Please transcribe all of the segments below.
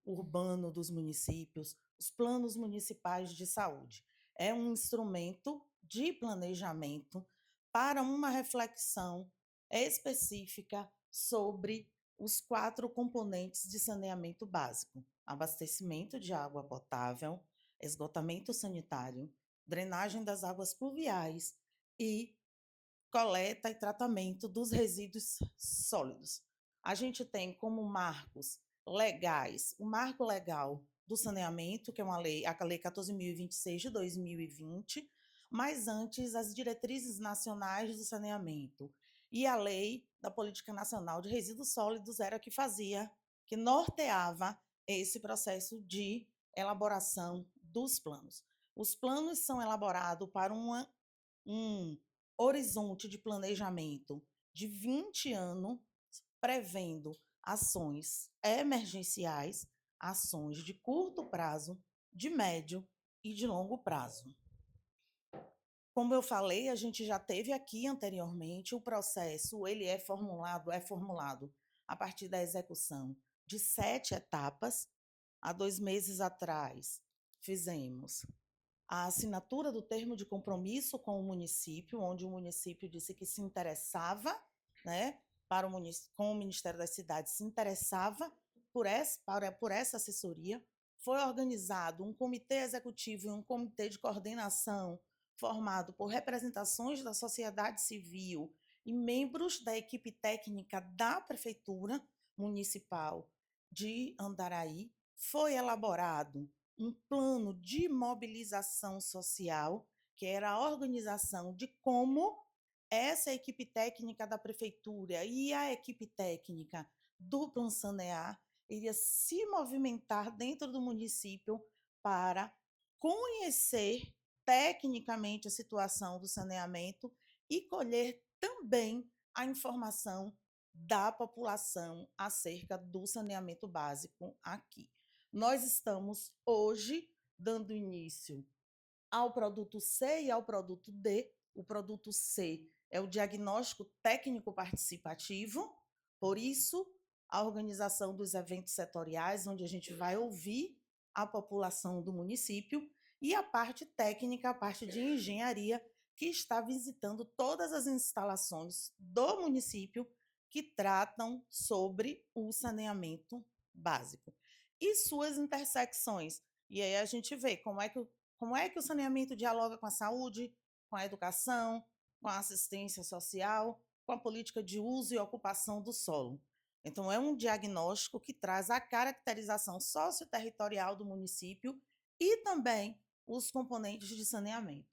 urbano dos municípios, os planos municipais de saúde. É um instrumento de planejamento para uma reflexão específica sobre os 4 componentes de saneamento básico: abastecimento de água potável, esgotamento sanitário, drenagem das águas pluviais e coleta e tratamento dos resíduos sólidos. A gente tem como marcos legais o marco legal do saneamento, que é a Lei 14.026 de 2020, mas antes as diretrizes nacionais do saneamento e a Lei da Política Nacional de Resíduos Sólidos era que norteava esse processo de elaboração dos planos. Os planos são elaborados para um horizonte de planejamento de 20 anos, prevendo ações emergenciais, ações de curto prazo, de médio e de longo prazo. Como eu falei, a gente já teve aqui anteriormente o processo, ele é formulado a partir da execução de 7 etapas. Há 2 meses atrás, fizemos a assinatura do termo de compromisso com o município, onde o município disse que se interessava, né, com o Ministério das Cidades, se interessava por essa assessoria. Foi organizado um comitê executivo e um comitê de coordenação formado por representações da sociedade civil e membros da equipe técnica da Prefeitura Municipal de Andaraí. Foi elaborado um plano de mobilização social, que era a organização de como essa equipe técnica da prefeitura e a equipe técnica do Plan Sanear iria se movimentar dentro do município para conhecer tecnicamente a situação do saneamento e colher também a informação da população acerca do saneamento básico aqui. Nós estamos hoje dando início ao produto C e ao produto D. O produto C é o diagnóstico técnico participativo, por isso, a organização dos eventos setoriais, onde a gente vai ouvir a população do município, e a parte técnica, a parte de engenharia, que está visitando todas as instalações do município que tratam sobre o saneamento básico e suas intersecções. E aí a gente vê como é que o saneamento dialoga com a saúde, com a educação, com a assistência social, com a política de uso e ocupação do solo. Então, é um diagnóstico que traz a caracterização socioterritorial do município e também os componentes de saneamento.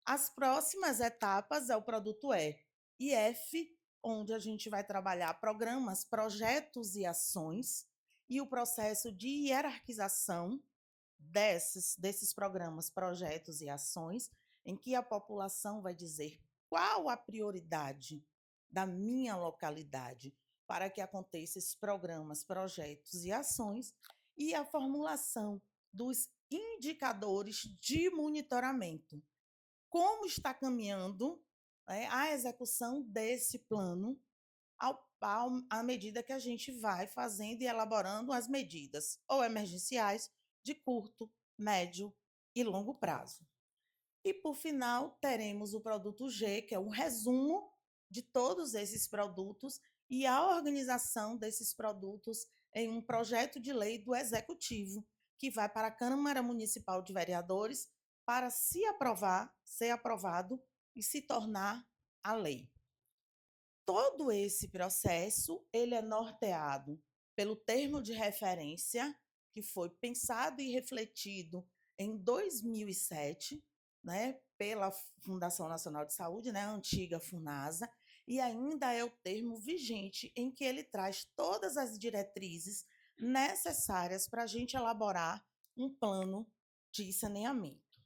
As próximas etapas é o produto E e F, onde a gente vai trabalhar programas, projetos e ações, e o processo de hierarquização desses programas, projetos e ações, em que a população vai dizer qual a prioridade da minha localidade para que aconteçam esses programas, projetos e ações, e a formulação dos indicadores de monitoramento. Como está caminhando, né, a execução desse plano à medida que a gente vai fazendo e elaborando as medidas ou emergenciais de curto, médio e longo prazo. E, por final, teremos o produto G, que é um resumo de todos esses produtos e a organização desses produtos em um projeto de lei do Executivo, que vai para a Câmara Municipal de Vereadores para ser aprovado e se tornar a lei. Todo esse processo ele é norteado pelo termo de referência, que foi pensado e refletido em 2007, né, pela Fundação Nacional de Saúde, né, a antiga Funasa, e ainda é o termo vigente em que ele traz todas as diretrizes necessárias para a gente elaborar um plano de saneamento.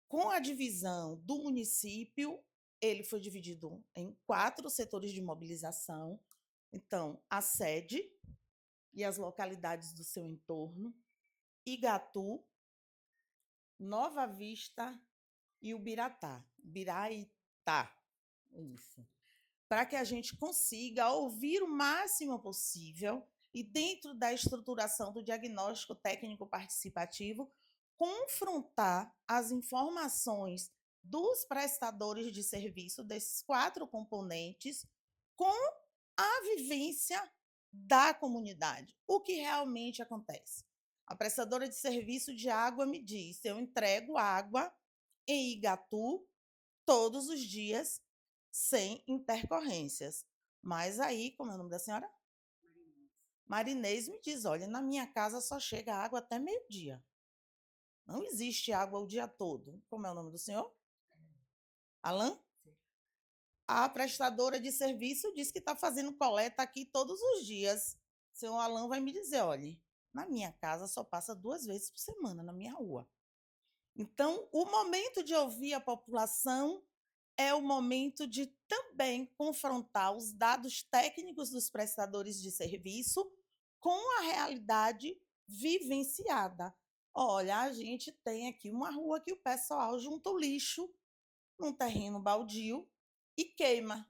Com a divisão do município, ele foi dividido em 4 setores de mobilização. Então, a sede e as localidades do seu entorno, Igatu, Nova Vista e Ubiraitá. Isso. Para que a gente consiga ouvir o máximo possível e, dentro da estruturação do diagnóstico técnico participativo, confrontar as informações dos prestadores de serviço, desses 4 componentes, com a vivência da comunidade. O que realmente acontece? A prestadora de serviço de água me diz: eu entrego água em Igatu todos os dias, sem intercorrências. Mas aí, como é o nome da senhora? Marinês me diz: olha, na minha casa só chega água até meio-dia. Não existe água o dia todo. Como é o nome do senhor? Alain? A prestadora de serviço diz que está fazendo coleta aqui todos os dias. O senhor Alain vai me dizer: olha, na minha casa só passa 2 vezes por semana, na minha rua. Então, o momento de ouvir a população é o momento de também confrontar os dados técnicos dos prestadores de serviço com a realidade vivenciada. Olha, a gente tem aqui uma rua que o pessoal junta o lixo num terreno baldio e queima.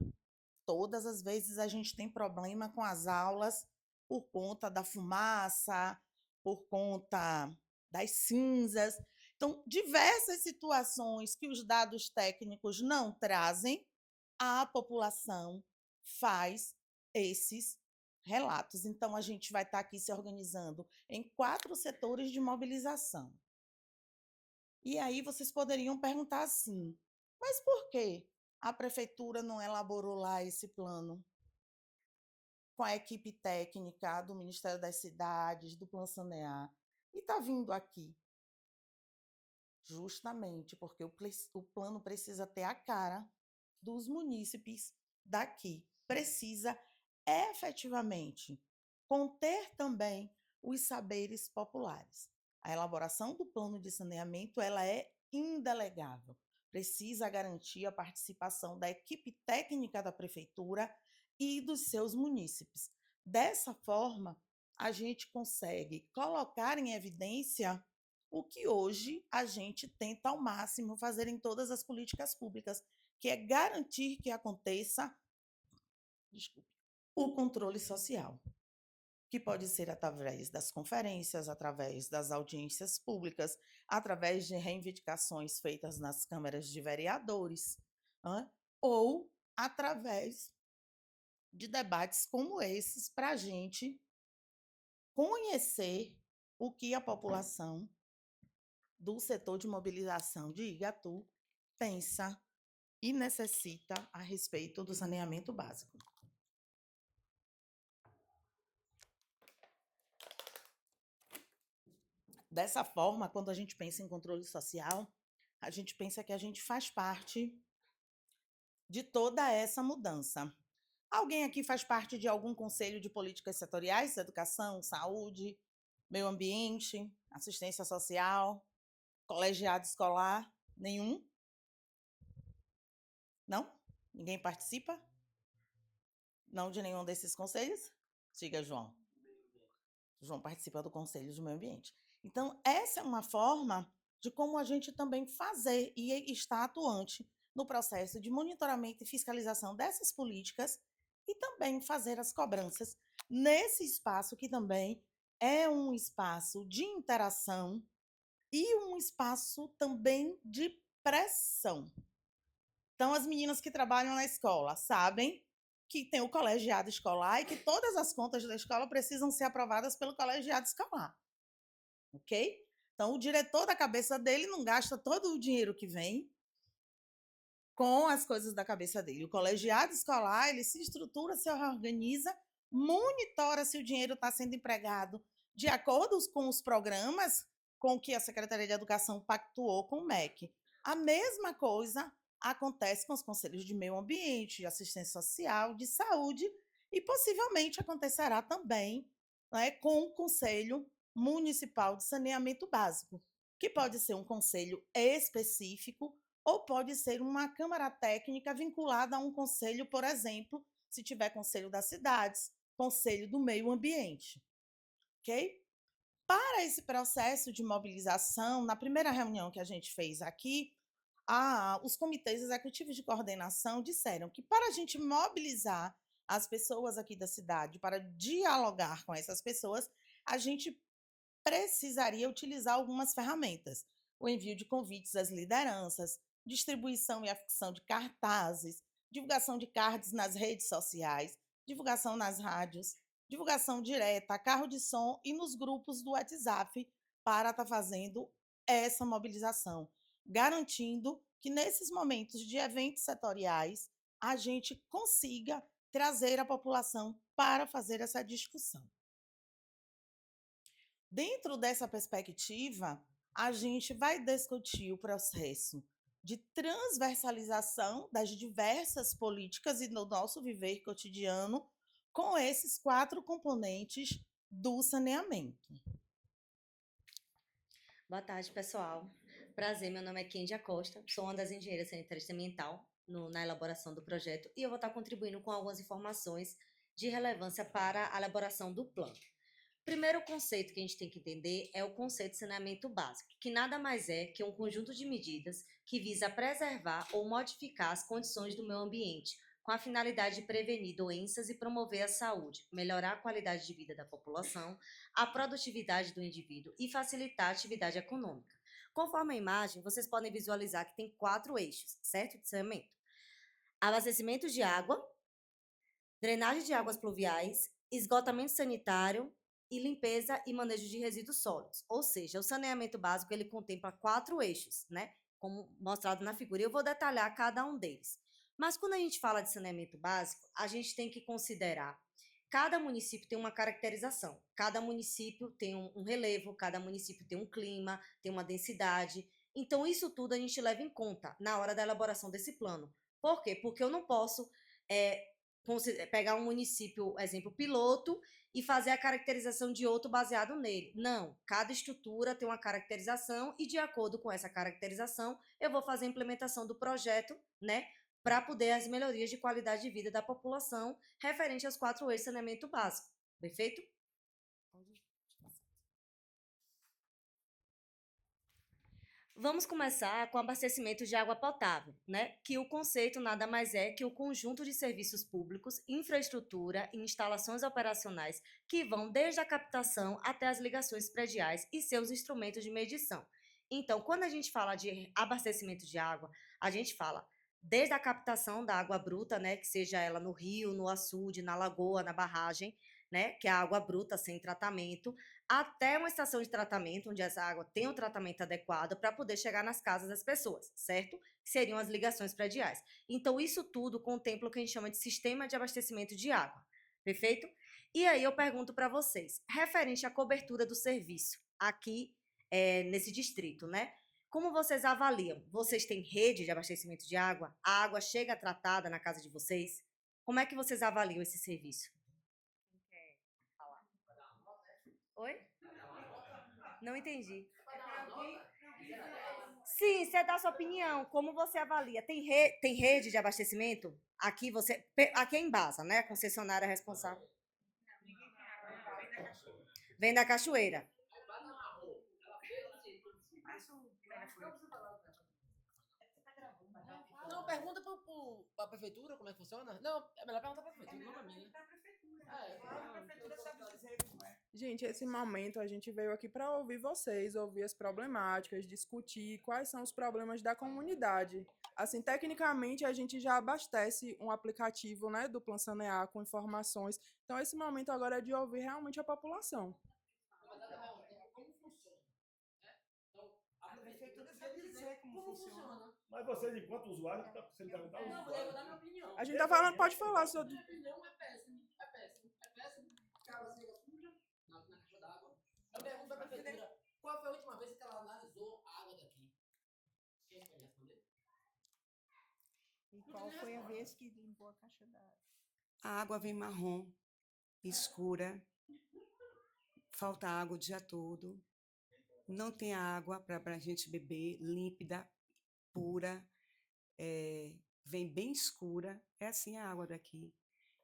Todas as vezes a gente tem problema com as aulas por conta da fumaça, por conta das cinzas. Então, diversas situações que os dados técnicos não trazem, a população faz esses relatos. Então, a gente vai estar aqui se organizando em 4 setores de mobilização. E aí vocês poderiam perguntar assim: mas por que a prefeitura não elaborou lá esse plano com a equipe técnica do Ministério das Cidades, do Plano Sanear, e está vindo aqui? Justamente porque o plano precisa ter a cara dos munícipes daqui. Precisa efetivamente conter também os saberes populares. A elaboração do plano de saneamento ela é indelegável. Precisa garantir a participação da equipe técnica da prefeitura e dos seus munícipes. Dessa forma, a gente consegue colocar em evidência o que hoje a gente tenta ao máximo fazer em todas as políticas públicas, que é garantir que aconteça o controle social, que pode ser através das conferências, através das audiências públicas, através de reivindicações feitas nas câmaras de vereadores, ou através de debates como esses, para a gente conhecer o que a população do setor de mobilização de Igatu pensa e necessita a respeito do saneamento básico. Dessa forma, quando a gente pensa em controle social, a gente pensa que a gente faz parte de toda essa mudança. Alguém aqui faz parte de algum conselho de políticas setoriais, educação, saúde, meio ambiente, assistência social, colegiado escolar? Nenhum? Não? Ninguém participa? Não de nenhum desses conselhos? Diga, João. João participa do Conselho de Meio Ambiente. Então, essa é uma forma de como a gente também fazer e estar atuante no processo de monitoramento e fiscalização dessas políticas e também fazer as cobranças nesse espaço que também é um espaço de interação e um espaço também de pressão. Então, as meninas que trabalham na escola sabem que tem o colegiado escolar e que todas as contas da escola precisam ser aprovadas pelo colegiado escolar. Ok? Então, o diretor da cabeça dele não gasta todo o dinheiro que vem com as coisas da cabeça dele. O colegiado escolar, ele se estrutura, se organiza, monitora se o dinheiro está sendo empregado de acordo com os programas com que a Secretaria de Educação pactuou com o MEC. A mesma coisa acontece com os conselhos de meio ambiente, de assistência social, de saúde e possivelmente acontecerá também, né, com o Conselho Municipal de Saneamento Básico, que pode ser um conselho específico ou pode ser uma câmara técnica vinculada a um conselho, por exemplo, se tiver conselho das cidades, conselho do meio ambiente. Ok? Para esse processo de mobilização, na primeira reunião que a gente fez aqui, os comitês executivos de coordenação disseram que para a gente mobilizar as pessoas aqui da cidade, para dialogar com essas pessoas, a gente precisaria utilizar algumas ferramentas. O envio de convites às lideranças, distribuição e afixão de cartazes, divulgação de cards nas redes sociais, divulgação nas rádios, divulgação direta, carro de som e nos grupos do WhatsApp para estar fazendo essa mobilização, garantindo que nesses momentos de eventos setoriais a gente consiga trazer a população para fazer essa discussão. Dentro dessa perspectiva, a gente vai discutir o processo de transversalização das diversas políticas e do nosso viver cotidiano com esses 4 componentes do saneamento. Boa tarde, pessoal. Prazer, meu nome é Kendi Acosta, sou uma das engenheiras sanitárias ambiental na elaboração do projeto e eu vou estar contribuindo com algumas informações de relevância para a elaboração do plano. Primeiro conceito que a gente tem que entender é o conceito de saneamento básico, que nada mais é que um conjunto de medidas que visa preservar ou modificar as condições do meio ambiente, com a finalidade de prevenir doenças e promover a saúde, melhorar a qualidade de vida da população, a produtividade do indivíduo e facilitar a atividade econômica. Conforme a imagem, vocês podem visualizar que tem 4 eixos, certo? De saneamento. Abastecimento de água, drenagem de águas pluviais, esgotamento sanitário e limpeza e manejo de resíduos sólidos. Ou seja, o saneamento básico ele contempla 4 eixos, né? Como mostrado na figura. Eu vou detalhar cada um deles. Mas quando a gente fala de saneamento básico, a gente tem que considerar cada município tem uma caracterização, cada município tem um relevo, cada município tem um clima, tem uma densidade. Então, isso tudo a gente leva em conta na hora da elaboração desse plano. Por quê? Porque eu não posso pegar um município, exemplo, piloto, e fazer a caracterização de outro baseado nele. Não, cada estrutura tem uma caracterização e, de acordo com essa caracterização, eu vou fazer a implementação do projeto, né, para poder as melhorias de qualidade de vida da população referente aos 4 eixos de saneamento básico. Perfeito? Vamos começar com abastecimento de água potável, né? Que o conceito nada mais é que o conjunto de serviços públicos, infraestrutura e instalações operacionais que vão desde a captação até as ligações prediais e seus instrumentos de medição. Então, quando a gente fala de abastecimento de água, a gente fala desde a captação da água bruta, né, que seja ela no rio, no açude, na lagoa, na barragem, né, que é a água bruta sem tratamento, até uma estação de tratamento, onde essa água tem um tratamento adequado para poder chegar nas casas das pessoas, certo? Que seriam as ligações prediais. Então, isso tudo contempla o que a gente chama de sistema de abastecimento de água, perfeito? E aí eu pergunto para vocês, referente à cobertura do serviço aqui nesse distrito, né? Como vocês avaliam? Vocês têm rede de abastecimento de água? A água chega tratada na casa de vocês? Como é que vocês avaliam esse serviço? Oi? Não entendi. Sim, você dá sua opinião. Como você avalia? Tem rede de abastecimento? Aqui é Embasa, né? A concessionária responsável. Vem da Cachoeira. Não, pergunta pra prefeitura como é que funciona. Não, é melhor perguntar pra prefeitura, não pra mim, né? A prefeitura sabe dizer como é. Gente, esse momento a gente veio aqui para ouvir vocês, ouvir as problemáticas, discutir quais são os problemas da comunidade. Assim, tecnicamente, a gente já abastece um aplicativo, né, do Plan Sanear com informações. Então, esse momento agora é de ouvir realmente a população. Como funciona? Então, A prefeitura sabe dizer como funciona. Mas vocês, enquanto usuários, você me perguntar não, eu vou dar minha opinião. A gente tá falando, pode falar sobre. Minha opinião é péssimo. É péssimo. É péssimo. Porque a água chega suja na caixa d'água. Eu pergunto pra prefeitura qual foi a última vez que ela analisou a água daqui. Quem pode responder? E qual foi a vez que limpou a caixa d'água? A água vem marrom, escura, falta água o dia todo, não tem água para a gente beber, límpida, pura, vem bem escura, é assim a água daqui.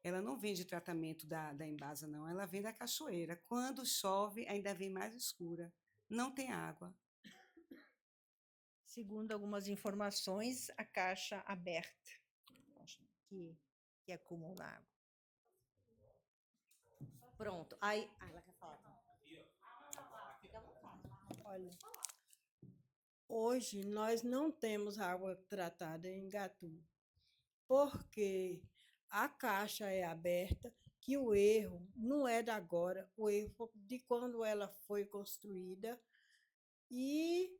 Ela não vem de tratamento da Embasa, não, ela vem da cachoeira. Quando chove, ainda vem mais escura, não tem água. Segundo algumas informações, a caixa aberta que acumula água. Pronto. Aí, ela quer falar. Olha, hoje nós não temos água tratada em Gatu, porque a caixa é aberta, que o erro não é de agora, o erro foi de quando ela foi construída. E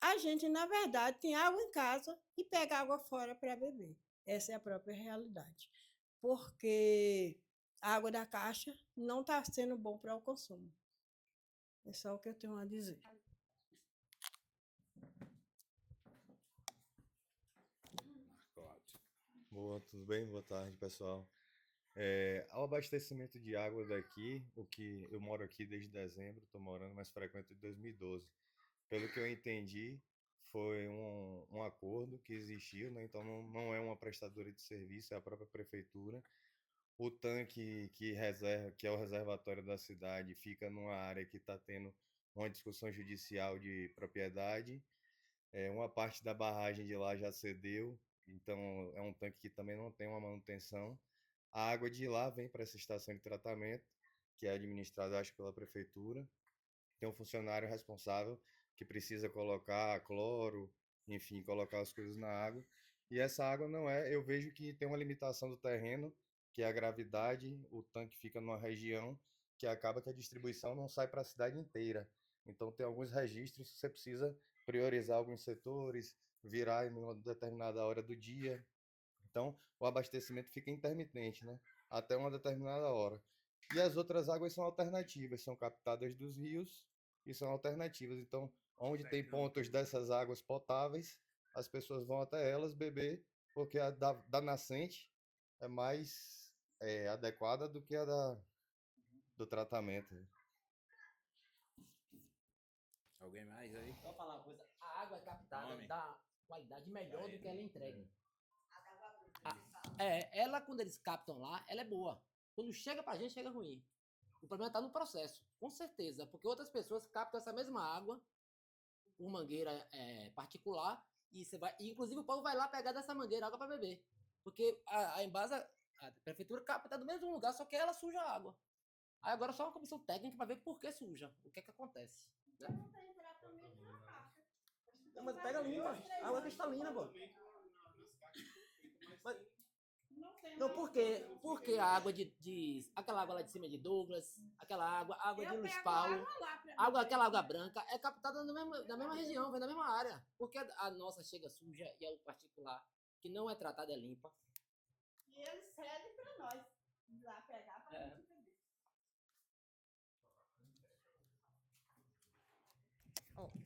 a gente, na verdade, tem água em casa e pega água fora para beber. Essa é a própria realidade. Porque a água da caixa não está sendo bom para o consumo. É só o que eu tenho a dizer. Boa, tudo bem? Boa tarde, pessoal. Ao abastecimento de água daqui, o que eu moro aqui desde dezembro, estou morando mais frequente desde 2012. Pelo que eu entendi, foi um acordo que existiu, né? Então não é uma prestadora de serviço, é a própria prefeitura. O tanque que é o reservatório da cidade, fica numa área que está tendo uma discussão judicial de propriedade. Uma parte da barragem de lá já cedeu, então é um tanque que também não tem uma manutenção. A água de lá vem para essa estação de tratamento, que é administrada, acho, pela prefeitura. Tem um funcionário responsável que precisa colocar cloro, enfim, colocar as coisas na água. E essa água não é, eu vejo que tem uma limitação do terreno, que é a gravidade, o tanque fica numa região que acaba que a distribuição não sai para a cidade inteira. Então tem alguns registros que você precisa priorizar alguns setores, virar em uma determinada hora do dia. Então o abastecimento fica intermitente, né? Até uma determinada hora. E as outras águas são alternativas, são captadas dos rios e são alternativas. Então, onde tem pontos dessas águas potáveis, as pessoas vão até elas beber, porque a da nascente é mais adequada do que a do tratamento. Alguém mais aí? Vou falar uma coisa. A água é captada Nome? da qualidade melhor do que ela entrega. É. Ela, quando eles captam lá, ela é boa. Quando chega pra gente, chega ruim. O problema tá no processo, com certeza. Porque outras pessoas captam essa mesma água por mangueira particular e você vai, e inclusive o povo vai lá pegar dessa mangueira água para beber. Porque a Embasa, a prefeitura capta do mesmo lugar, só que ela suja a água. Aí agora só uma comissão técnica para ver por que suja, o que é que acontece. Né? Não, mas pega limpa, a água é cristalina, pô. Mas, não, porque a água aquela água lá de cima de Douglas, a água de Luiz Paulo, aquela água branca é captada na mesma região, vem da mesma área. Porque a nossa chega suja e a particular, que não é tratada, é limpa. E eles cedem para nós ir lá pegar para a gente beber.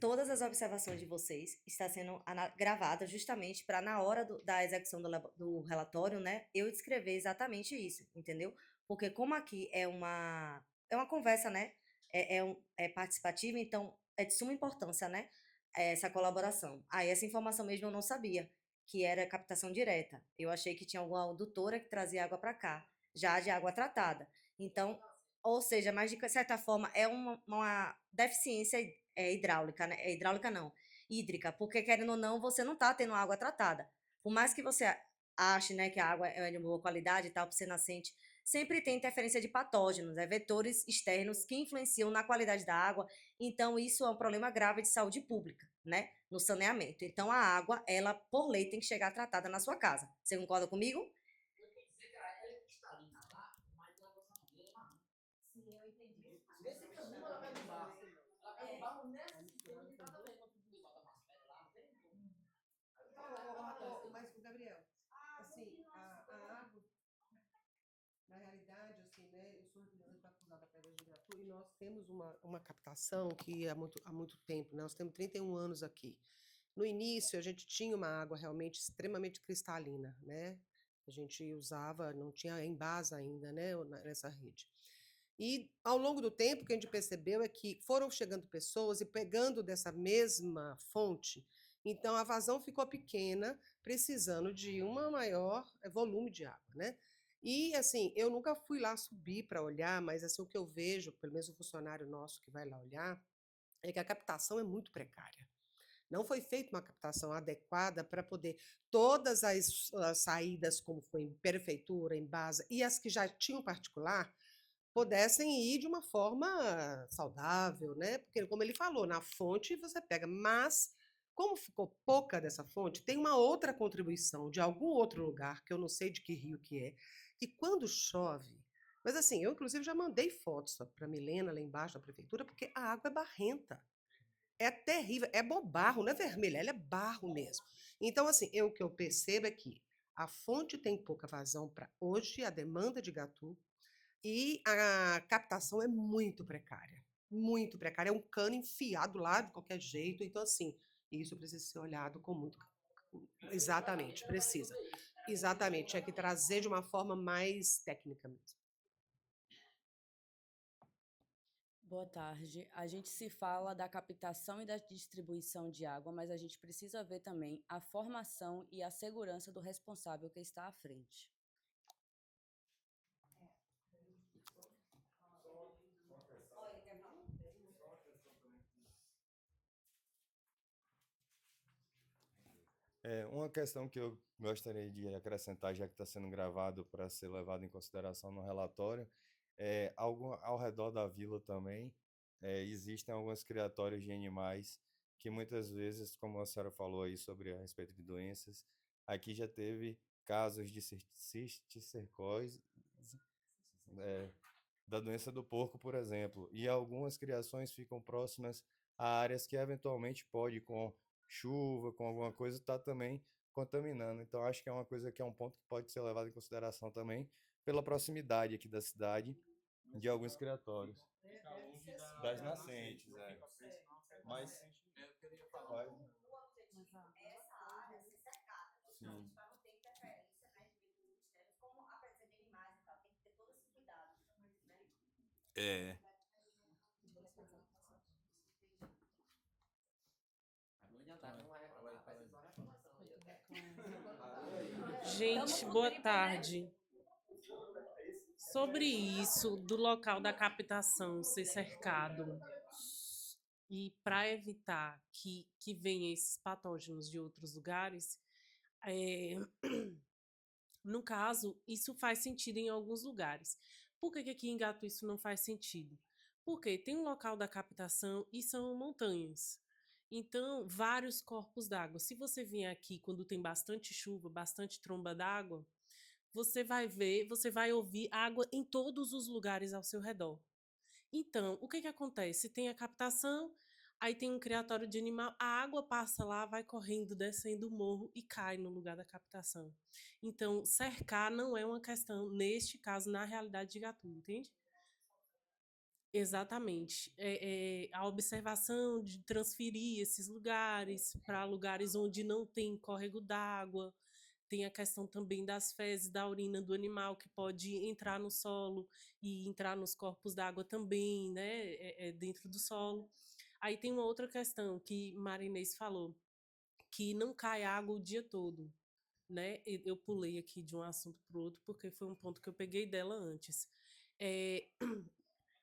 Todas as observações de vocês estão sendo gravadas justamente para, na hora da execução do relatório, né, eu descrever exatamente isso, entendeu? Porque como aqui é uma conversa, né, é participativa, então é de suma importância, né, essa colaboração. Aí essa informação mesmo eu não sabia, que era captação direta. Eu achei que tinha alguma adutora que trazia água para cá, já de água tratada. Então, ou seja, mas de certa forma é uma deficiência hidráulica, né? Hidráulica não, hídrica, porque querendo ou não, você não está tendo água tratada. Por mais que você ache, né, que a água é de boa qualidade e tal, por ser nascente, sempre tem interferência de patógenos, vetores externos que influenciam na qualidade da água. Então, isso é um problema grave de saúde pública, né, no saneamento. Então, a água, ela, por lei, tem que chegar tratada na sua casa. Você concorda comigo? Eu quis dizer que ela é cristalina lá, mas na nossa mangueira é marrom. Sim, eu entendi. Nesse caminho ela vai no barro. Ela vai no barro nesse sistema de tratamento. Quando o pessoal da Masfera lá, não tem como. Mas, Gabriel, assim, a água, na realidade, assim, né, eu sou representante da Pedra de Igatu e nós temos uma captação que há muito tempo, né, nós temos 31 anos aqui. No início, a gente tinha uma água realmente extremamente cristalina, né, a gente usava, não tinha Embasa ainda, né, nessa rede. E, ao longo do tempo, o que a gente percebeu é que foram chegando pessoas e pegando dessa mesma fonte, então a vazão ficou pequena, precisando de um maior volume de água, né? E, assim, eu nunca fui lá subir para olhar, mas, assim, o que eu vejo, pelo menos o funcionário nosso que vai lá olhar, é que a captação é muito precária. Não foi feita uma captação adequada para poder todas as saídas, como foi em prefeitura, em base, e as que já tinham particular, pudessem ir de uma forma saudável, né? Porque, como ele falou, na fonte você pega, mas como ficou pouca dessa fonte, tem uma outra contribuição de algum outro lugar, que eu não sei de que rio que é, que quando chove, mas assim, eu inclusive já mandei fotos para Milena lá embaixo da prefeitura, porque a água é barrenta. É terrível, é barro, não é vermelha, ela é barro mesmo. Então, assim, o que eu percebo é que a fonte tem pouca vazão para hoje, a demanda de Gatu, e a captação é muito precária. Muito precária. É um cano enfiado lá de qualquer jeito. Então, assim, isso precisa ser olhado com muito. Exatamente, precisa. Exatamente, tinha que trazer de uma forma mais técnica mesmo. Boa tarde. A gente se fala da captação e da distribuição de água, mas a gente precisa ver também a formação e a segurança do responsável que está à frente. Uma questão que eu gostaria de acrescentar, já que está sendo gravado para ser levado em consideração no relatório, ao redor da vila também existem alguns criatórios de animais que muitas vezes, como a senhora falou aí sobre a respeito de doenças, aqui já teve casos de cisticercose, da doença do porco, por exemplo, e algumas criações ficam próximas a áreas que eventualmente pode, com chuva, com alguma coisa, estar também contaminando. Então, acho que é uma coisa que é um ponto que pode ser levado em consideração também pela proximidade aqui da cidade de alguns criatórios. Das nascentes, Mas faz. Sim. É. Gente, boa tarde. Sobre isso, do local da captação ser cercado e para evitar que venham esses patógenos de outros lugares, no caso, isso faz sentido em alguns lugares. Por que aqui em Gatu isso não faz sentido? Porque tem um local da captação e são montanhas. Então, vários corpos d'água. Se você vier aqui quando tem bastante chuva, bastante tromba d'água, você vai ver, você vai ouvir água em todos os lugares ao seu redor. Então, o que acontece? Tem a captação, aí tem um criatório de animal, a água passa lá, vai correndo, descendo o morro e cai no lugar da captação. Então, cercar não é uma questão, neste caso, na realidade de Gatu, entende? Exatamente. A observação de transferir esses lugares para lugares onde não tem córrego d'água, tem a questão também das fezes, da urina do animal, que pode entrar no solo e entrar nos corpos d'água também, né, dentro do solo. Aí tem uma outra questão que Marinês falou, que não cai água o dia todo, né? Eu pulei aqui de um assunto para o outro, porque foi um ponto que eu peguei dela antes.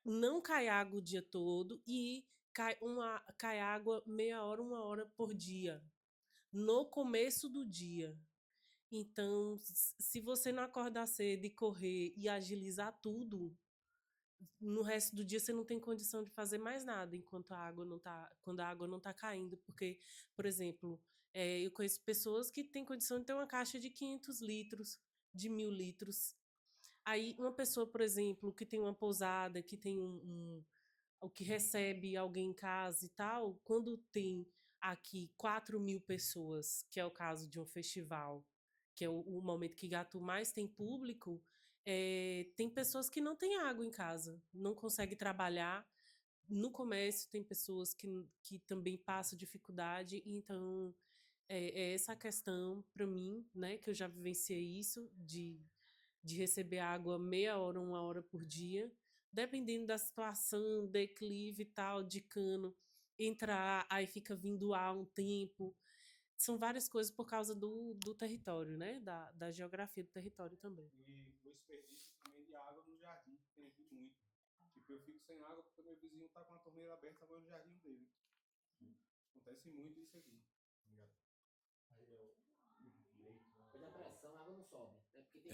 Não cai água o dia todo e cai água meia hora, 1 hora por dia, no começo do dia. Então, se você não acordar cedo e correr e agilizar tudo, no resto do dia você não tem condição de fazer mais nada enquanto a água não tá, quando a água não está caindo, porque, por exemplo, eu conheço pessoas que têm condição de ter uma caixa de 500 litros, de 1.000 litros. Aí, uma pessoa, por exemplo, que tem uma pousada, que tem o que recebe alguém em casa e tal, quando tem aqui 4.000 pessoas, que é o caso de um festival, que é o momento que Gatu mais tem público, tem pessoas que não têm água em casa, não conseguem trabalhar. No comércio tem pessoas que também passam dificuldade, então essa questão para mim, né, que eu já vivenciei isso, de receber água meia hora, 1 hora por dia, dependendo da situação, declive e tal, de cano, entrar, aí fica vindo ar um tempo. São várias coisas por causa do território, né? Da geografia do território também. E o desperdício também de água no jardim, que tem aqui muito. Tipo, eu fico sem água porque meu vizinho tá com a torneira aberta agora no jardim dele. Acontece muito isso aqui. Pela pressão, a água não sobe. Né? Porque tem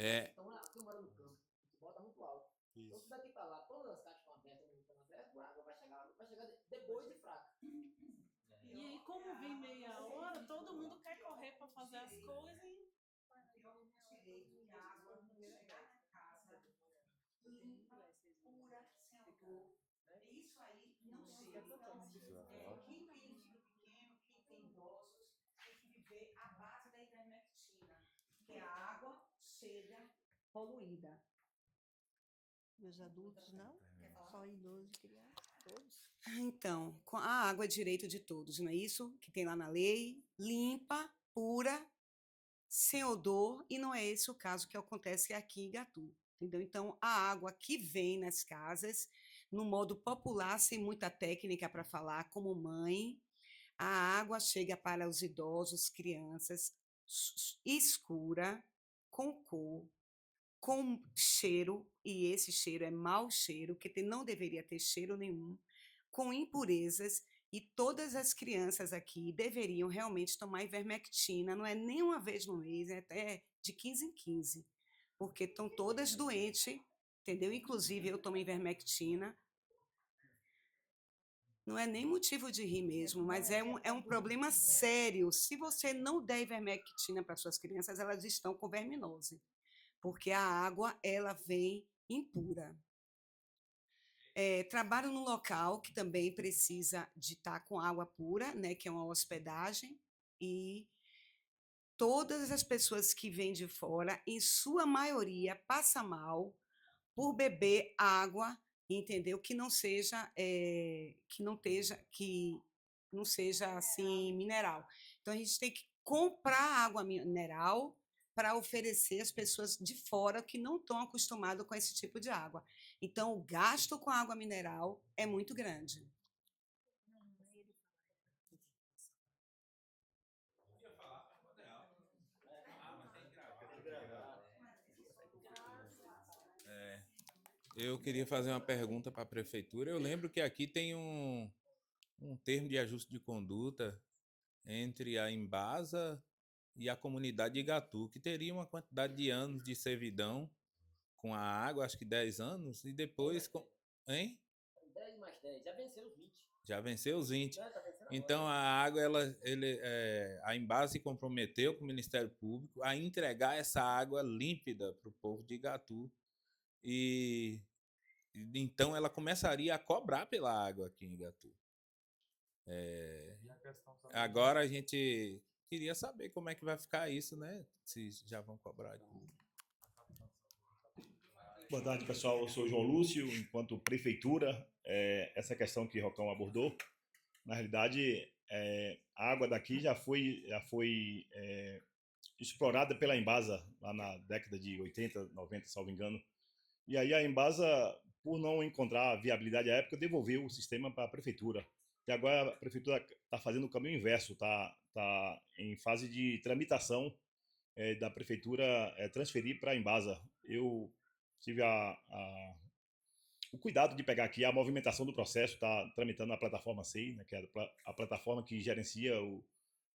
quem mora no campo, que bota muito alto. Então, se daqui para lá, todas as caixas estão abertas, não estão abertas, a água vai chegar depois de fraca. E aí, como vem meia hora, todo mundo quer correr para fazer as coisas e... Direito que a água chegar na casa, limpa, pura, sem odor. Isso aí não chega. Então, quem tem filho pequeno, quem tem idosos, tem que viver à base da ivermectina, que a água chega poluída. E os adultos não? Só idoso e criança? Todos? Então, a água é direito de todos, não é isso? Que tem lá na lei, limpa, pura, sem odor, e não é esse o caso que acontece aqui em Igatu, entendeu? Então, a água que vem nas casas, no modo popular, sem muita técnica para falar, como mãe, a água chega para os idosos, crianças, escura, com cor, com cheiro, e esse cheiro é mau cheiro, que não deveria ter cheiro nenhum, com impurezas, e todas as crianças aqui deveriam realmente tomar ivermectina, não é nem uma vez no mês, é até de 15 em 15, porque estão todas doentes, entendeu? Inclusive eu tomo ivermectina. Não é nem motivo de rir mesmo, mas é um problema sério. Se você não der ivermectina para suas crianças, elas estão com verminose, porque a água ela vem impura. Trabalho num local que também precisa de estar com água pura, né, que é uma hospedagem, e todas as pessoas que vêm de fora, em sua maioria, passa mal por beber água, entendeu? Que não seja assim mineral. Então a gente tem que comprar água mineral para oferecer às pessoas de fora que não estão acostumadas com esse tipo de água. Então o gasto com água mineral é muito grande. Eu queria fazer uma pergunta para a prefeitura. Eu lembro que aqui tem um termo de ajuste de conduta entre a Embasa e a comunidade de Igatu, que teria uma quantidade de anos de servidão com a água, acho que 10 anos, e depois... Hein? 10 mais 10, já venceu os 20. Já venceu os 20. Já tá vencendo Então, agora. a água, a Embasa se comprometeu com o Ministério Público a entregar essa água límpida para o povo de Igatu. E então ela começaria a cobrar pela água aqui em Igatu. Agora a gente queria saber como é que vai ficar isso, né? Se já vão cobrar. Boa tarde, pessoal. Eu sou o João Lúcio, enquanto prefeitura, essa questão que Rocão abordou, na realidade, a água daqui já foi explorada pela Embasa lá na década de 80, 90, salvo engano. E aí a Embasa, por não encontrar viabilidade à época, devolveu o sistema para a prefeitura. E agora a prefeitura está fazendo o caminho inverso, está em fase de tramitação da prefeitura transferir para a Embasa. Eu tive o cuidado de pegar aqui a movimentação do processo, está tramitando na plataforma SEI, né, que é a plataforma que gerencia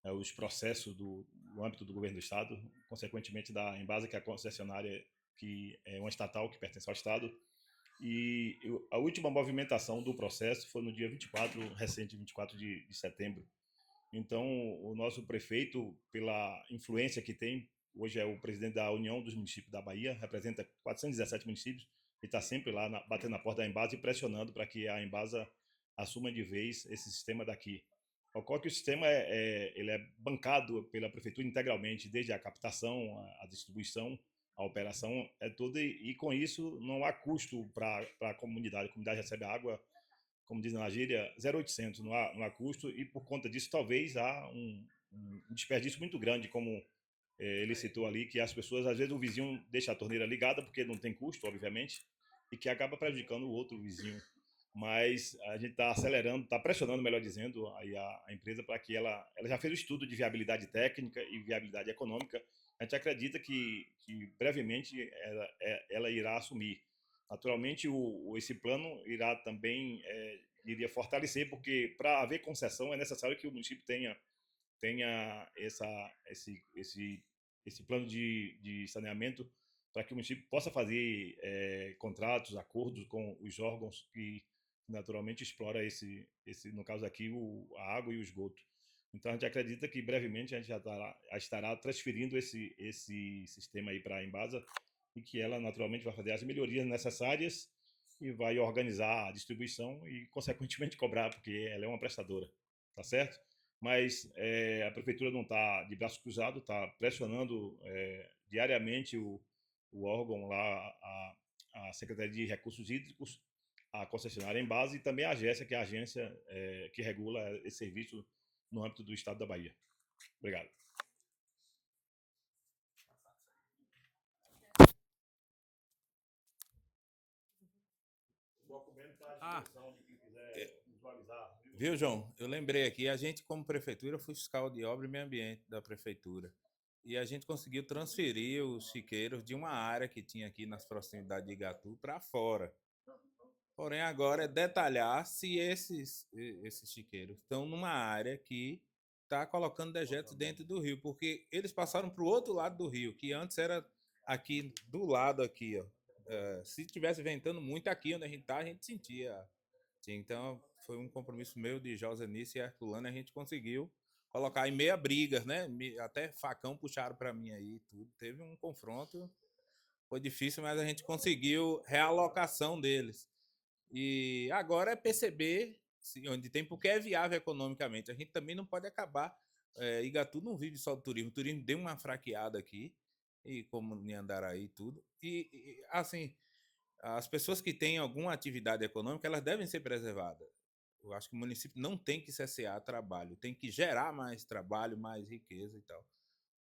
os processos no âmbito do governo do Estado, consequentemente da Embasa, que é a concessionária, que é uma estatal que pertence ao Estado. E a última movimentação do processo foi no dia 24 de setembro. Então, o nosso prefeito, pela influência que tem, hoje é o presidente da União dos Municípios da Bahia, representa 417 municípios, e está sempre lá batendo na porta da Embasa e pressionando para que a Embasa assuma de vez esse sistema daqui. Ocorre que o sistema ele é bancado pela prefeitura integralmente, desde a captação, a distribuição, a operação é toda, e com isso não há custo para a comunidade. A comunidade recebe água, como diz na gíria, 0,800, não há custo, e por conta disso talvez há um desperdício muito grande, como ele citou ali, que as pessoas, às vezes o vizinho deixa a torneira ligada, porque não tem custo, obviamente, e que acaba prejudicando o outro vizinho. Mas a gente está acelerando, está pressionando, melhor dizendo, aí a empresa para que ela já fez o estudo de viabilidade técnica e viabilidade econômica. A gente acredita que brevemente ela irá assumir. Naturalmente, esse plano irá também iria fortalecer, porque para haver concessão é necessário que o município tenha esse plano de saneamento para que o município possa fazer contratos, acordos com os órgãos que naturalmente explora no caso aqui, a água e o esgoto. Então, a gente acredita que brevemente a gente já estará transferindo esse sistema aí para a Embasa e que ela naturalmente vai fazer as melhorias necessárias e vai organizar a distribuição e, consequentemente, cobrar, porque ela é uma prestadora, tá certo? Mas a prefeitura não está de braço cruzado, está pressionando diariamente o órgão lá, a Secretaria de Recursos Hídricos, a concessionária Embasa e também a AGESA, que é a agência que regula esse serviço no âmbito do estado da Bahia. Obrigado. Viu, João? Eu lembrei aqui, a gente como prefeitura, eu fui fiscal de obra e meio ambiente da prefeitura. E a gente conseguiu transferir os chiqueiros de uma área que tinha aqui nas proximidades de Igatu para fora. Porém, agora é detalhar se esses chiqueiros estão numa área que está colocando dejetos dentro do rio, porque eles passaram para o outro lado do rio, que antes era aqui do lado aqui, ó. Se estivesse ventando muito aqui onde a gente está, a gente sentia. Então, foi um compromisso meu de Josenice e Herculano, a gente conseguiu colocar em meia briga, né? Até facão puxaram para mim aí, tudo. Teve um confronto, foi difícil, mas a gente conseguiu realocação deles. E agora é perceber onde tem, porque é viável economicamente. A gente também não pode acabar. Igatu não vive só do turismo. O turismo deu uma fraqueada aqui, e como em Andaraí e tudo. E, assim, as pessoas que têm alguma atividade econômica, elas devem ser preservadas. Eu acho que o município não tem que cessear trabalho, tem que gerar mais trabalho, mais riqueza e tal.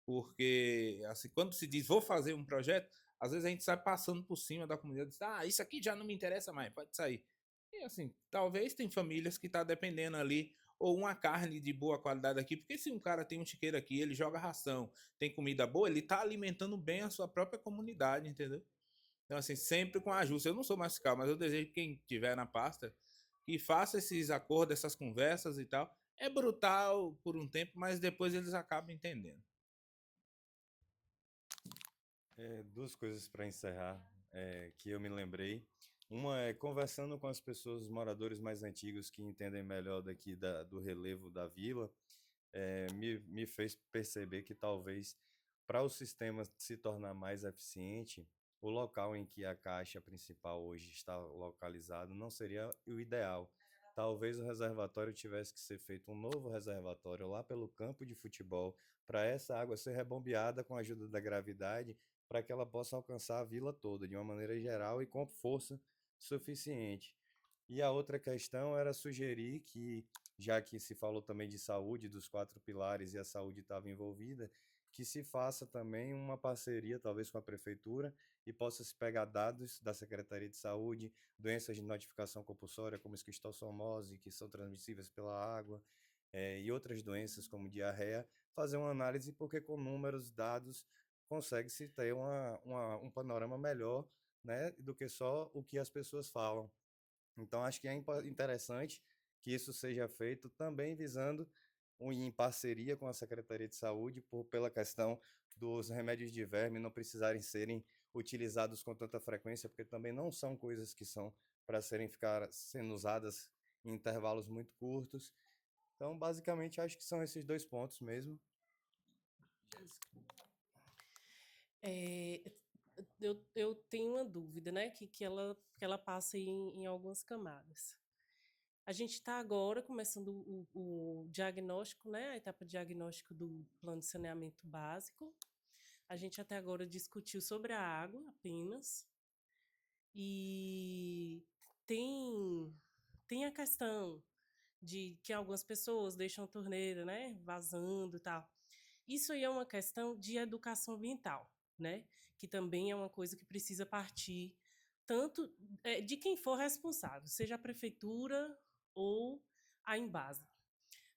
Porque, assim, quando se diz, vou fazer um projeto, às vezes a gente sai passando por cima da comunidade e diz, isso aqui já não me interessa mais, pode sair. E, assim, talvez tem famílias que estão dependendo ali, ou uma carne de boa qualidade aqui, porque se um cara tem um chiqueiro aqui, ele joga ração, tem comida boa, ele está alimentando bem a sua própria comunidade, entendeu? Então, assim, sempre com ajuste. Eu não sou mais fiscal, mas eu desejo que quem estiver na pasta que faça esses acordos, essas conversas e tal. É brutal por um tempo, mas depois eles acabam entendendo. Duas coisas para encerrar que eu me lembrei. Uma é conversando com as pessoas, os moradores mais antigos que entendem melhor daqui do relevo da vila, me fez perceber que talvez para o sistema se tornar mais eficiente, o local em que a caixa principal hoje está localizado não seria o ideal. Talvez o reservatório tivesse que ser feito um novo reservatório lá pelo campo de futebol, para essa água ser rebombeada com a ajuda da gravidade, para que ela possa alcançar a vila toda, de uma maneira geral e com força suficiente. E a outra questão era sugerir que, já que se falou também de saúde, dos 4 pilares e a saúde estava envolvida, que se faça também uma parceria, talvez com a prefeitura, e possa se pegar dados da Secretaria de Saúde, doenças de notificação compulsória, como esquistossomose, que são transmissíveis pela água, e outras doenças como diarreia, fazer uma análise, porque com números, dados, consegue-se ter um panorama melhor, né, do que só o que as pessoas falam. Então, acho que é interessante que isso seja feito também visando em parceria com a Secretaria de Saúde, pela questão dos remédios de verme não precisarem serem utilizados com tanta frequência, porque também não são coisas que são para sendo usadas em intervalos muito curtos. Então, basicamente, acho que são esses 2 pontos mesmo. Eu tenho uma dúvida, né, que ela passa em algumas camadas. A gente está agora começando o diagnóstico, né, a etapa de diagnóstico do plano de saneamento básico. A gente até agora discutiu sobre a água apenas. E tem a questão de que algumas pessoas deixam a torneira, né, vazando e tal. Isso aí é uma questão de educação ambiental, né, que também é uma coisa que precisa partir tanto de quem for responsável, seja a prefeitura ou a Embasa,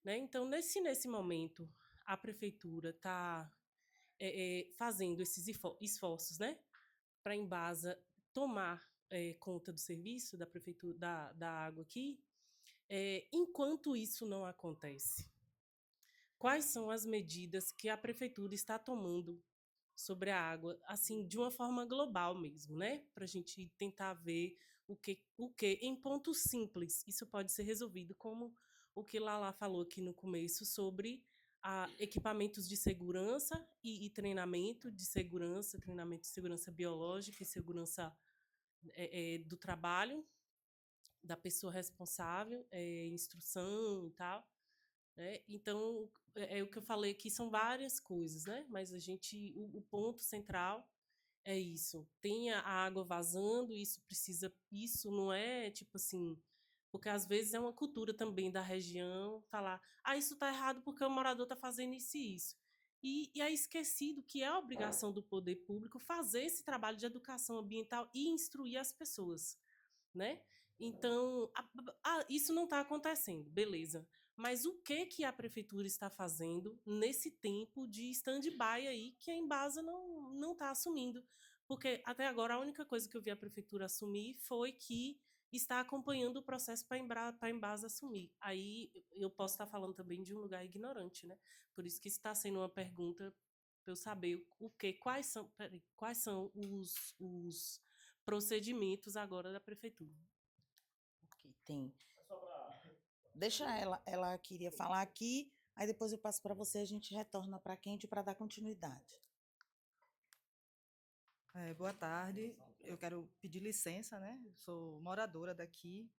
né? Então, nesse momento, a prefeitura está fazendo esses esforços, né, para a Embasa tomar conta do serviço da prefeitura da água aqui. Enquanto isso não acontece, quais são as medidas que a prefeitura está tomando sobre a água, assim, de uma forma global mesmo, né? Para a gente tentar ver o que em pontos simples isso pode ser resolvido, como o que Lala falou aqui no começo sobre equipamentos de segurança e treinamento de segurança biológica e segurança do trabalho da pessoa responsável, instrução e tal, né? Então, é o que eu falei aqui, são várias coisas, né? Mas o ponto central é isso. Tem a água vazando, isso não é tipo assim, porque às vezes é uma cultura também da região falar, isso está errado porque o morador está fazendo isso e isso. E é esquecido que é a obrigação do poder público fazer esse trabalho de educação ambiental e instruir as pessoas, né? Então, isso não está acontecendo, beleza. Mas o que a prefeitura está fazendo nesse tempo de stand-by aí que a Embasa não está assumindo? Porque até agora a única coisa que eu vi a prefeitura assumir foi que está acompanhando o processo para a Embasa assumir. Aí eu posso estar falando também de um lugar ignorante, né? Por isso que está sendo uma pergunta para eu saber quais são os procedimentos agora da prefeitura. Ok, tem. Deixa ela queria falar aqui, aí depois eu passo para você, a gente retorna para a Kendi para dar continuidade. Boa tarde, eu quero pedir licença, né? Eu sou moradora daqui.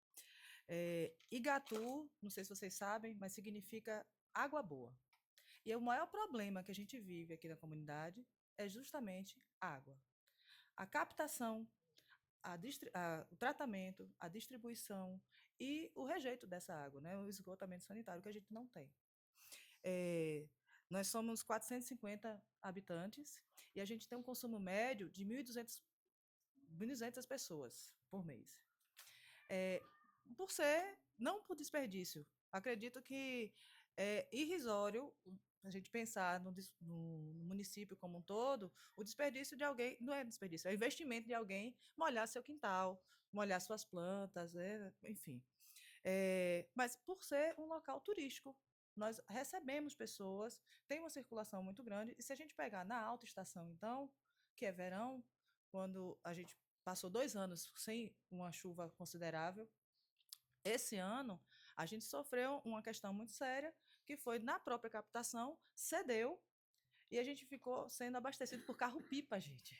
Igatu, não sei se vocês sabem, mas significa água boa. E o maior problema que a gente vive aqui na comunidade é justamente água. A captação, o tratamento, a distribuição e o rejeito dessa água, né? O esgotamento sanitário que a gente não tem. Nós somos 450 habitantes e a gente tem um consumo médio de 1.200 pessoas por mês. Não por desperdício, acredito que é irrisório a gente pensar no município como um todo, o desperdício de alguém, não é desperdício, é o investimento de alguém molhar seu quintal, molhar suas plantas, enfim. Mas por ser um local turístico, nós recebemos pessoas, tem uma circulação muito grande, e se a gente pegar na alta estação, então, que é verão, quando a gente passou 2 anos sem uma chuva considerável, esse ano a gente sofreu uma questão muito séria, que foi na própria captação, cedeu, e a gente ficou sendo abastecido por carro-pipa, gente.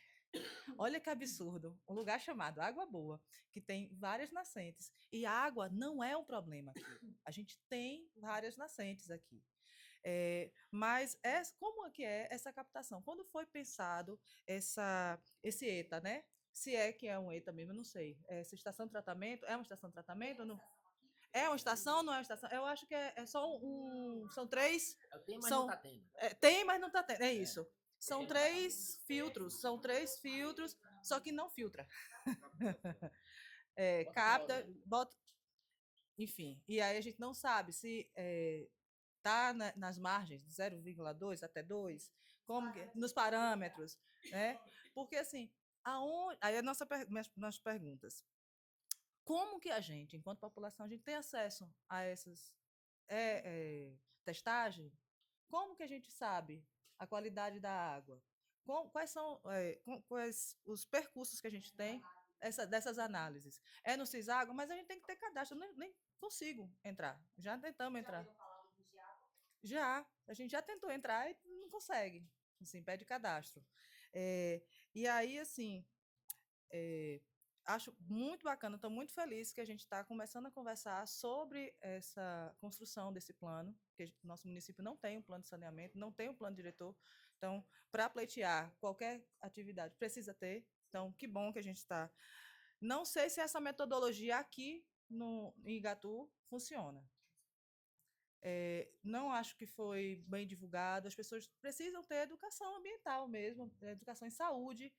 Olha que absurdo, um lugar chamado Água Boa, que tem várias nascentes, e a água não é um problema aqui, a gente tem várias nascentes aqui. Mas como é que é essa captação? Quando foi pensado esse ETA, né? Se é que é um ETA mesmo, eu não sei. Essa estação de tratamento, é uma estação de tratamento ou não? É uma estação, não é uma estação? Eu acho que é só são 3. Tem, mas não está tendo. Tem, mas não está tendo. É isso. São 3 filtros, só que não filtra. Capta, bota. Enfim, e aí a gente não sabe se está nas margens de 0,2 até 2, nos parâmetros, né? Porque assim, aí nossas perguntas. Como que a gente, enquanto população, a gente tem acesso a essas testagens? Como que a gente sabe a qualidade da água? Quais são os percursos que a gente tem dessas análises? É no CISÁGUA, mas a gente tem que ter cadastro. Eu nem consigo entrar. Já tentamos entrar. Já. A gente já tentou entrar e não consegue. Assim, pede cadastro. E aí, assim, acho muito bacana, estou muito feliz que a gente está começando a conversar sobre essa construção desse plano, porque nosso município não tem um plano de saneamento, não tem um plano diretor. Então, para pleitear qualquer atividade, precisa ter. Então, que bom que a gente está. Não sei se essa metodologia aqui em Igatu funciona. Não acho que foi bem divulgado. As pessoas precisam ter educação ambiental mesmo, educação em saúde.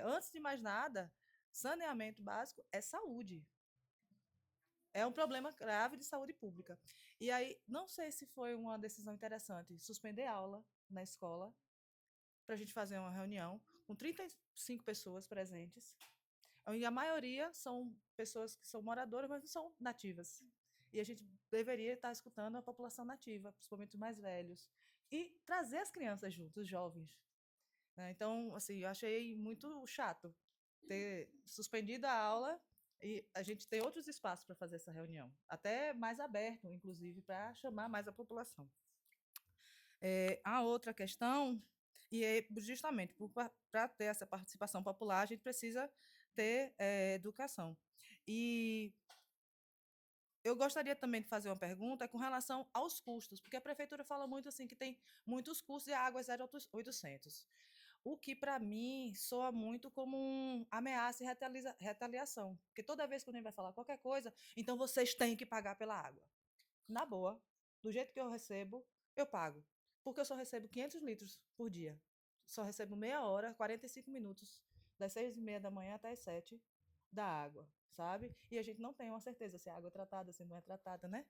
Antes de mais nada, saneamento básico é saúde. É um problema grave de saúde pública. E aí, não sei se foi uma decisão interessante suspender aula na escola para a gente fazer uma reunião com 35 pessoas presentes. E a maioria são pessoas que são moradoras, mas não são nativas. E a gente deveria estar escutando a população nativa, principalmente os mais velhos, e trazer as crianças juntos, os jovens. né. Então, assim, eu achei muito chato ter suspendido a aula e a gente tem outros espaços para fazer essa reunião, até mais aberto, inclusive, para chamar mais a população. A outra questão, e é justamente para ter essa participação popular, a gente precisa ter educação. E eu gostaria também de fazer uma pergunta com relação aos custos, porque a prefeitura fala muito assim que tem muitos custos e a água é 0,800. O que, para mim, soa muito como ameaça e retaliação. Porque toda vez que alguém vai falar qualquer coisa, então vocês têm que pagar pela água. Na boa, do jeito que eu recebo, eu pago. Porque eu só recebo 500 litros por dia. Só recebo meia hora, 45 minutos, das 6h30 da manhã até as 7 da água, sabe? E a gente não tem uma certeza se a água é tratada, se não é tratada, né?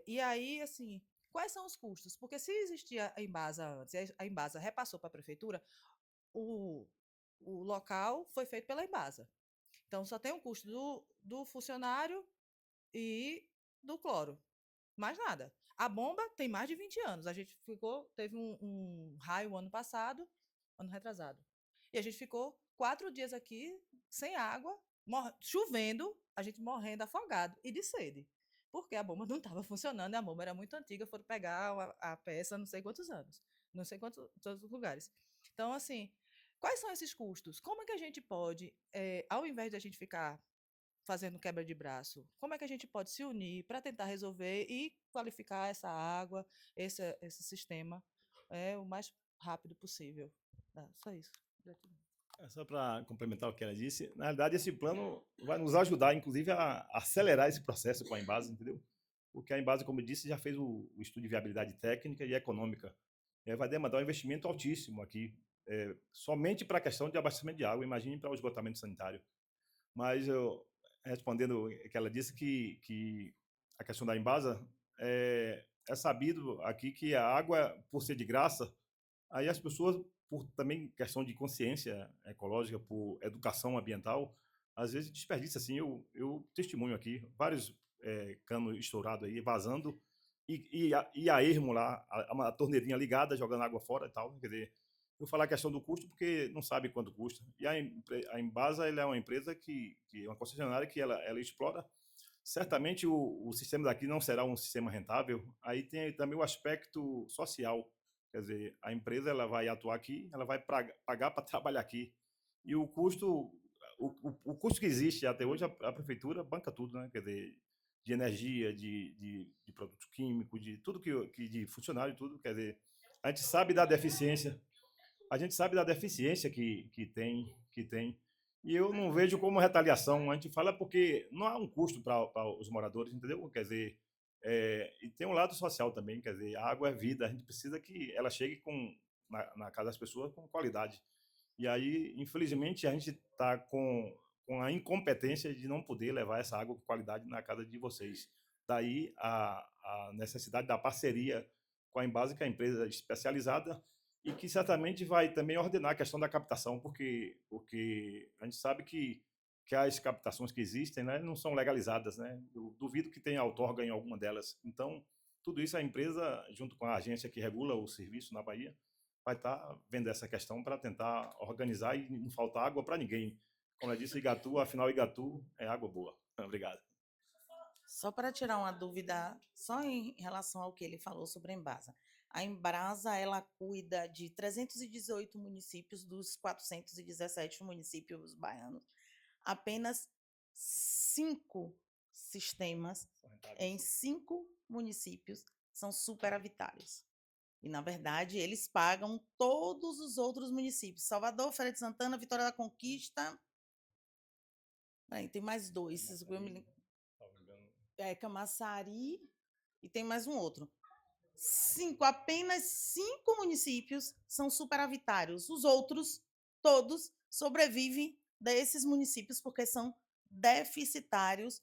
E aí, assim, quais são os custos? Porque se existia a Embasa antes, e a Embasa repassou para a prefeitura, o local foi feito pela Embasa. Então, só tem o custo do funcionário e do cloro. Mais nada. A bomba tem mais de 20 anos. A gente teve um raio ano passado, ano retrasado. E a gente ficou 4 dias aqui sem água, chovendo, a gente morrendo afogado e de sede. Porque a bomba não estava funcionando, e a bomba era muito antiga, foram pegar a peça não sei quantos anos, não sei quantos outros lugares. Então, assim, quais são esses custos? Como é que a gente pode, ao invés de a gente ficar fazendo quebra de braço, como é que a gente pode se unir para tentar resolver e qualificar essa água, esse sistema, o mais rápido possível? Só isso. Só para complementar o que ela disse, na realidade esse plano vai nos ajudar, inclusive, a acelerar esse processo com a Embasa, entendeu? Porque a Embasa, como eu disse, já fez o estudo de viabilidade técnica e econômica. Vai demandar um investimento altíssimo aqui, somente para a questão de abastecimento de água, imagine para o esgotamento sanitário. Mas eu, respondendo o que ela disse, que a questão da Embasa, é sabido aqui que a água, por ser de graça, aí as pessoas, por também questão de consciência ecológica, por educação ambiental, às vezes desperdiça, assim, eu testemunho aqui, vários canos estourados aí, vazando, e a ermo lá, uma torneirinha ligada, jogando água fora e tal, quer dizer, eu vou falar a questão do custo porque não sabe quanto custa. E a Embasa, ela é uma empresa que é uma concessionária que ela explora. Certamente o sistema daqui não será um sistema rentável. Aí tem também o aspecto social. Quer dizer, a empresa ela vai atuar aqui, ela vai pagar para trabalhar aqui. E o custo que existe até hoje, a prefeitura banca tudo, né? Quer dizer, de energia, de produtos químicos, de tudo que de funcionário, tudo. Quer dizer, a gente sabe da deficiência. A gente sabe da deficiência que tem. E eu não vejo como retaliação. A gente fala porque não há um custo para os moradores, entendeu? Quer dizer, e tem um lado social também, quer dizer, a água é vida, a gente precisa que ela chegue na casa das pessoas com qualidade. E aí, infelizmente, a gente está com a incompetência de não poder levar essa água com qualidade na casa de vocês. Daí a necessidade da parceria com a Embasa, que é a empresa especializada, e que certamente vai também ordenar a questão da captação, porque a gente sabe que as captações que existem, né, não são legalizadas, né? Eu duvido que tenha outorga em alguma delas. Então, tudo isso a empresa, junto com a agência que regula o serviço na Bahia, vai estar vendo essa questão para tentar organizar e não faltar água para ninguém. Como eu disse, Igatu, afinal, Igatu é água boa. Obrigado. Só para tirar uma dúvida, só em relação ao que ele falou sobre a Embasa. A Embasa, ela cuida de 318 municípios dos 417 municípios baianos. Apenas 5 sistemas em 5 municípios são superavitários. E, na verdade, eles pagam todos os outros municípios. Salvador, Feira de Santana, Vitória da Conquista. Tem mais 2. Camaçari e tem mais um outro. Apenas 5 municípios são superavitários. Os outros, todos, sobrevivem desses municípios porque são deficitários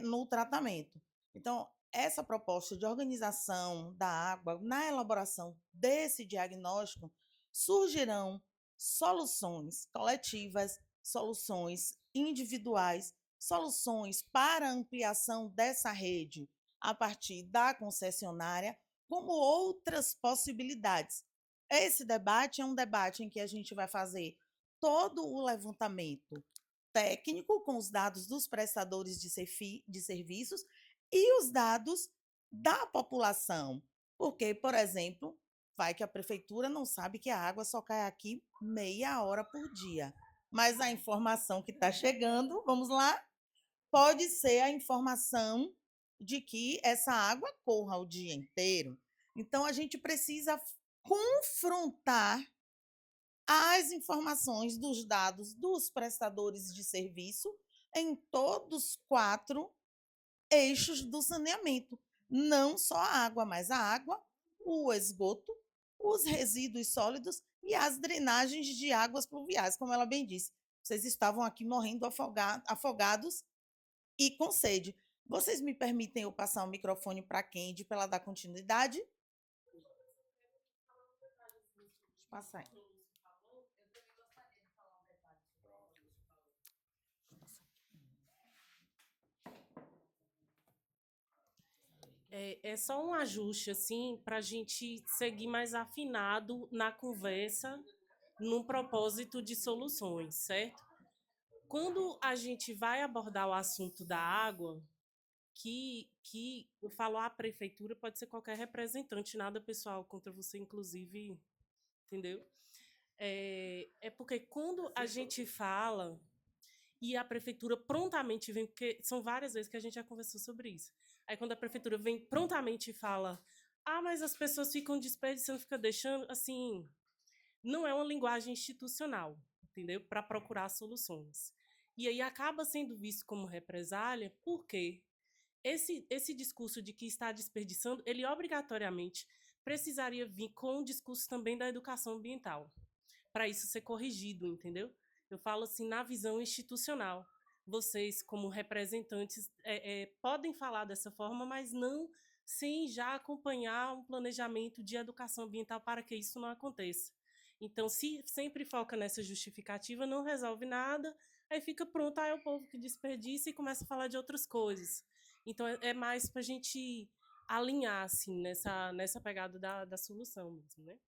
no tratamento. Então, essa proposta de organização da água, na elaboração desse diagnóstico, surgirão soluções coletivas, soluções individuais, soluções para ampliação dessa rede a partir da concessionária, como outras possibilidades. Esse debate é um debate em que a gente vai fazer todo o levantamento técnico com os dados dos prestadores de serviços e os dados da população. Porque, por exemplo, vai que a prefeitura não sabe que a água só cai aqui meia hora por dia. Mas a informação que está chegando, vamos lá, pode ser a informação de que essa água corra o dia inteiro. Então, a gente precisa confrontar as informações dos dados dos prestadores de serviço em todos os 4 eixos do saneamento. Não só a água, mas a água, o esgoto, os resíduos sólidos e as drenagens de águas pluviais, como ela bem disse. Vocês estavam aqui morrendo afogados e com sede. Vocês me permitem eu passar o microfone para a Kendi para ela dar continuidade? Passa aí. É só um ajuste, assim, para a gente seguir mais afinado na conversa, num propósito de soluções, certo? Quando a gente vai abordar o assunto da água, que eu falo a prefeitura, pode ser qualquer representante, nada pessoal contra você, inclusive, entendeu? É porque quando a gente fala e a prefeitura prontamente vem, porque são várias vezes que a gente já conversou sobre isso. Aí quando a prefeitura vem prontamente e fala, mas as pessoas ficam desperdiçando, ficam deixando, assim, não é uma linguagem institucional, entendeu? Para procurar soluções. E aí acaba sendo visto como represália, porque esse discurso de que está desperdiçando, ele obrigatoriamente precisaria vir com o discurso também da educação ambiental, para isso ser corrigido, entendeu? Eu falo assim, na visão institucional. Vocês, como representantes, podem falar dessa forma, mas não sem já acompanhar um planejamento de educação ambiental para que isso não aconteça. Então, se sempre foca nessa justificativa, não resolve nada, aí fica pronto, é o povo que desperdiça e começa a falar de outras coisas. Então, é mais para a gente alinhar assim, nessa pegada da solução mesmo, né?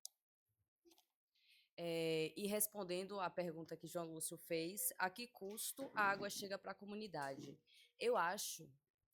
E respondendo à pergunta que João Lúcio fez, a que custo a água chega para a comunidade? Eu acho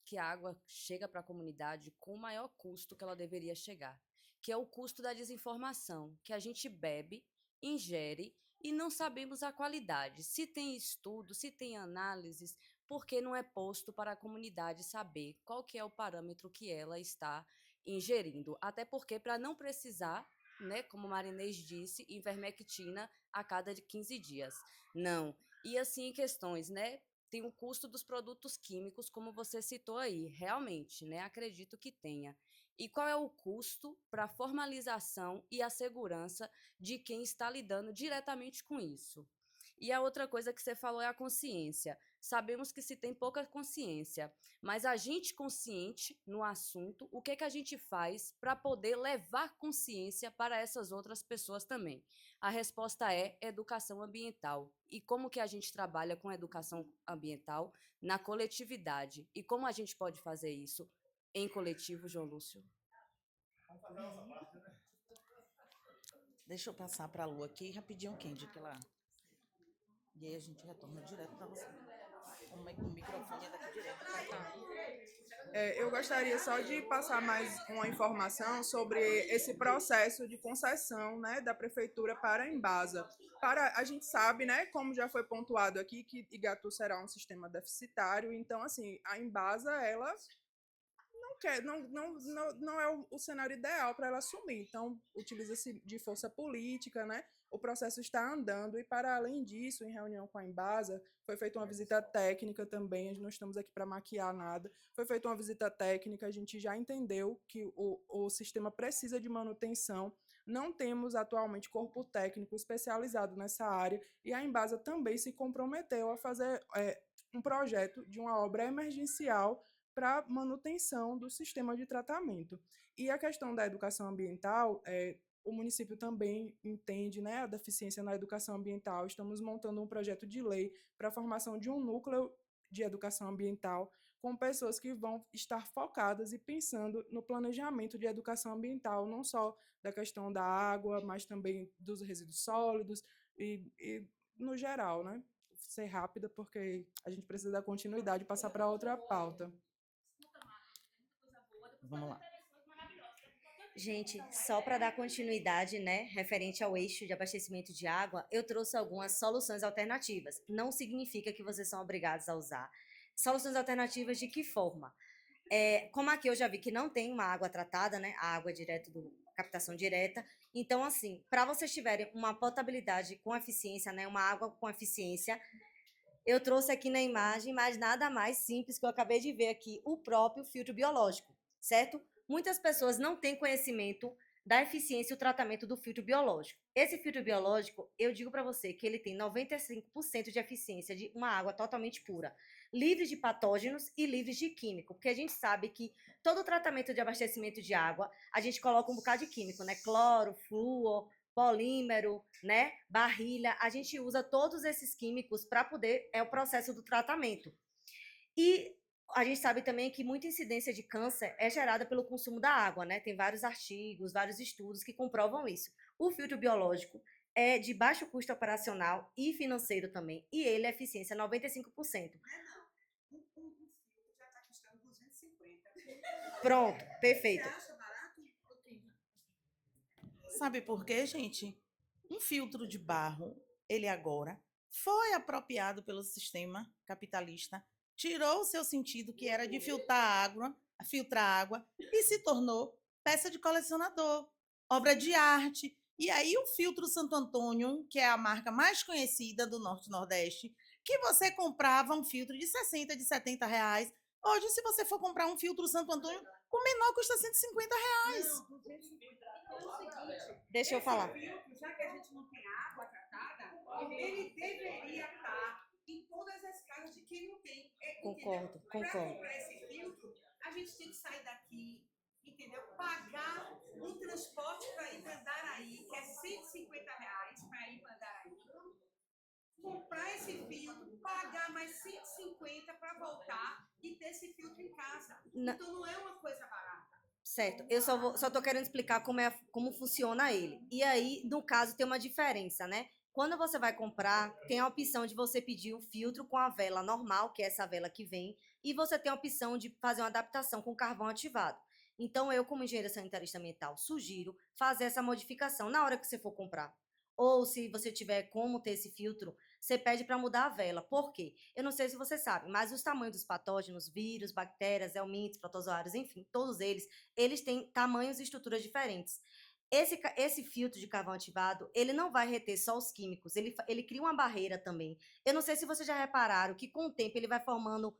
que a água chega para a comunidade com o maior custo que ela deveria chegar, que é o custo da desinformação, que a gente bebe, ingere e não sabemos a qualidade. Se tem estudo, se tem análises, por que não é posto para a comunidade saber qual que é o parâmetro que ela está ingerindo? Até porque, para não precisar, né, como Marinês disse, ivermectina a cada 15 dias. Não. E assim, questões, né? Tem o custo dos produtos químicos, como você citou aí. Realmente, né? Acredito que tenha. E qual é o custo para a formalização e a segurança de quem está lidando diretamente com isso? E a outra coisa que você falou é a consciência. Sabemos que se tem pouca consciência, mas a gente consciente no assunto, o que a gente faz para poder levar consciência para essas outras pessoas também? A resposta é educação ambiental. E como que a gente trabalha com educação ambiental? Na coletividade. E como a gente pode fazer isso em coletivo, João Lúcio? Deixa eu passar para a Lu aqui rapidinho, Kendi, que ela... E aí a gente retorna direto para você. O microfone é daqui direto para cá. Eu gostaria só de passar mais uma informação sobre esse processo de concessão, né, da prefeitura para a Embasa. A gente sabe, né, como já foi pontuado aqui, que Igatu será um sistema deficitário, então, assim, a Embasa, ela não é o cenário ideal para ela assumir. Então, utiliza-se de força política, né? O processo está andando e, para além disso, em reunião com a Embasa, foi feita uma visita técnica também, não estamos aqui para maquiar nada, foi feita uma visita técnica, a gente já entendeu que o sistema precisa de manutenção, não temos atualmente corpo técnico especializado nessa área e a Embasa também se comprometeu a fazer um projeto de uma obra emergencial para manutenção do sistema de tratamento. E a questão da educação ambiental, o município também entende, né, a deficiência na educação ambiental. Estamos montando um projeto de lei para a formação de um núcleo de educação ambiental com pessoas que vão estar focadas e pensando no planejamento de educação ambiental, não só da questão da água, mas também dos resíduos sólidos e no geral, né? Ser rápida, porque a gente precisa da continuidade e passar para outra pauta. Vamos lá. Gente, só para dar continuidade, né, referente ao eixo de abastecimento de água, eu trouxe algumas soluções alternativas. Não significa que vocês são obrigados a usar. Soluções alternativas de que forma? Como aqui eu já vi que não tem uma água tratada, né, a água direto do captação direta. Então, assim, para vocês tiverem uma potabilidade com eficiência, né, uma água com eficiência, eu trouxe aqui na imagem, mas nada mais simples que eu acabei de ver aqui, o próprio filtro biológico, certo? Muitas pessoas não têm conhecimento da eficiência e o tratamento do filtro biológico. Esse filtro biológico, eu digo para você que ele tem 95% de eficiência de uma água totalmente pura, livre de patógenos e livre de químico, porque a gente sabe que todo tratamento de abastecimento de água, a gente coloca um bocado de químico, né? Cloro, flúor, polímero, né, barrilha, a gente usa todos esses químicos para poder, o processo do tratamento. E a gente sabe também que muita incidência de câncer é gerada pelo consumo da água, né? Tem vários artigos, vários estudos que comprovam isso. O filtro biológico é de baixo custo operacional e financeiro também, e ele é eficiência 95%. Um filtro já está custando 250. Pronto, perfeito. Você acha barato? Sabe por quê, gente? Um filtro de barro, ele agora foi apropriado pelo sistema capitalista, tirou o seu sentido, que era de filtrar água, e se tornou peça de colecionador, obra de arte. E aí o filtro Santo Antônio, que é a marca mais conhecida do Norte e Nordeste, que você comprava um filtro de 60, de 70 reais. Hoje, se você for comprar um filtro Santo Antônio, o menor custa 150 reais. Não, 250. Então é o seguinte, deixa eu falar. Filtro, já que a gente não tem água tratada, ele deveria estar em todas as casas de quem não tem. Concordo. Para comprar esse filtro, a gente tem que sair daqui, entendeu? Pagar um transporte para ir para Andaraí, que é 150 reais para ir para Andaraí. Comprar esse filtro, pagar mais 150 para voltar e ter esse filtro em casa. Então não é uma coisa barata. Certo, eu só tô querendo explicar como funciona ele. E aí, no caso, tem uma diferença, né? Quando você vai comprar, tem a opção de você pedir um filtro com a vela normal, que é essa vela que vem, e você tem a opção de fazer uma adaptação com carvão ativado. Então, eu, como engenheira sanitarista ambiental, sugiro fazer essa modificação na hora que você for comprar. Ou, se você tiver como ter esse filtro, você pede para mudar a vela. Por quê? Eu não sei se você sabe, mas os tamanhos dos patógenos, vírus, bactérias, helmintos, protozoários, enfim, todos eles têm tamanhos e estruturas diferentes. Esse filtro de carvão ativado, ele não vai reter só os químicos, ele cria uma barreira também. Eu não sei se vocês já repararam que com o tempo ele vai formando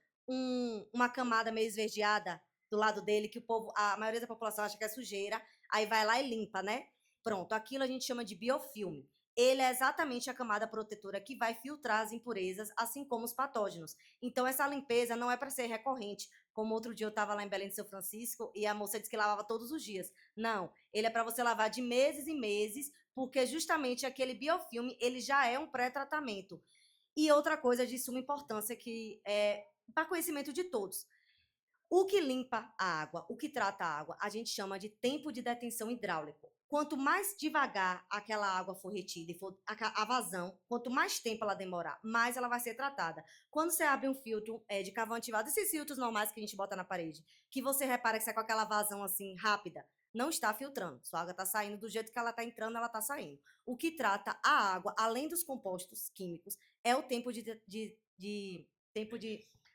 uma camada meio esverdeada do lado dele, que a maioria da população acha que é sujeira, aí vai lá e limpa, né? Pronto, aquilo a gente chama de biofilme. Ele é exatamente a camada protetora que vai filtrar as impurezas, assim como os patógenos. Então, essa limpeza não é para ser recorrente, como outro dia eu estava lá em Belém de São Francisco e a moça disse que lavava todos os dias. Não, ele é para você lavar de meses em meses, porque justamente aquele biofilme, ele já é um pré-tratamento. E outra coisa de suma importância, que é para conhecimento de todos. O que limpa a água, o que trata a água, a gente chama de tempo de detenção hidráulico. Quanto mais devagar aquela água for retida e for a vazão, quanto mais tempo ela demorar, mais ela vai ser tratada. Quando você abre um filtro de carvão ativado, esses filtros normais que a gente bota na parede, que você repara que sai com aquela vazão assim rápida, não está filtrando. Sua água está saindo do jeito que ela está entrando, ela está saindo. O que trata a água, além dos compostos químicos, é o tempo de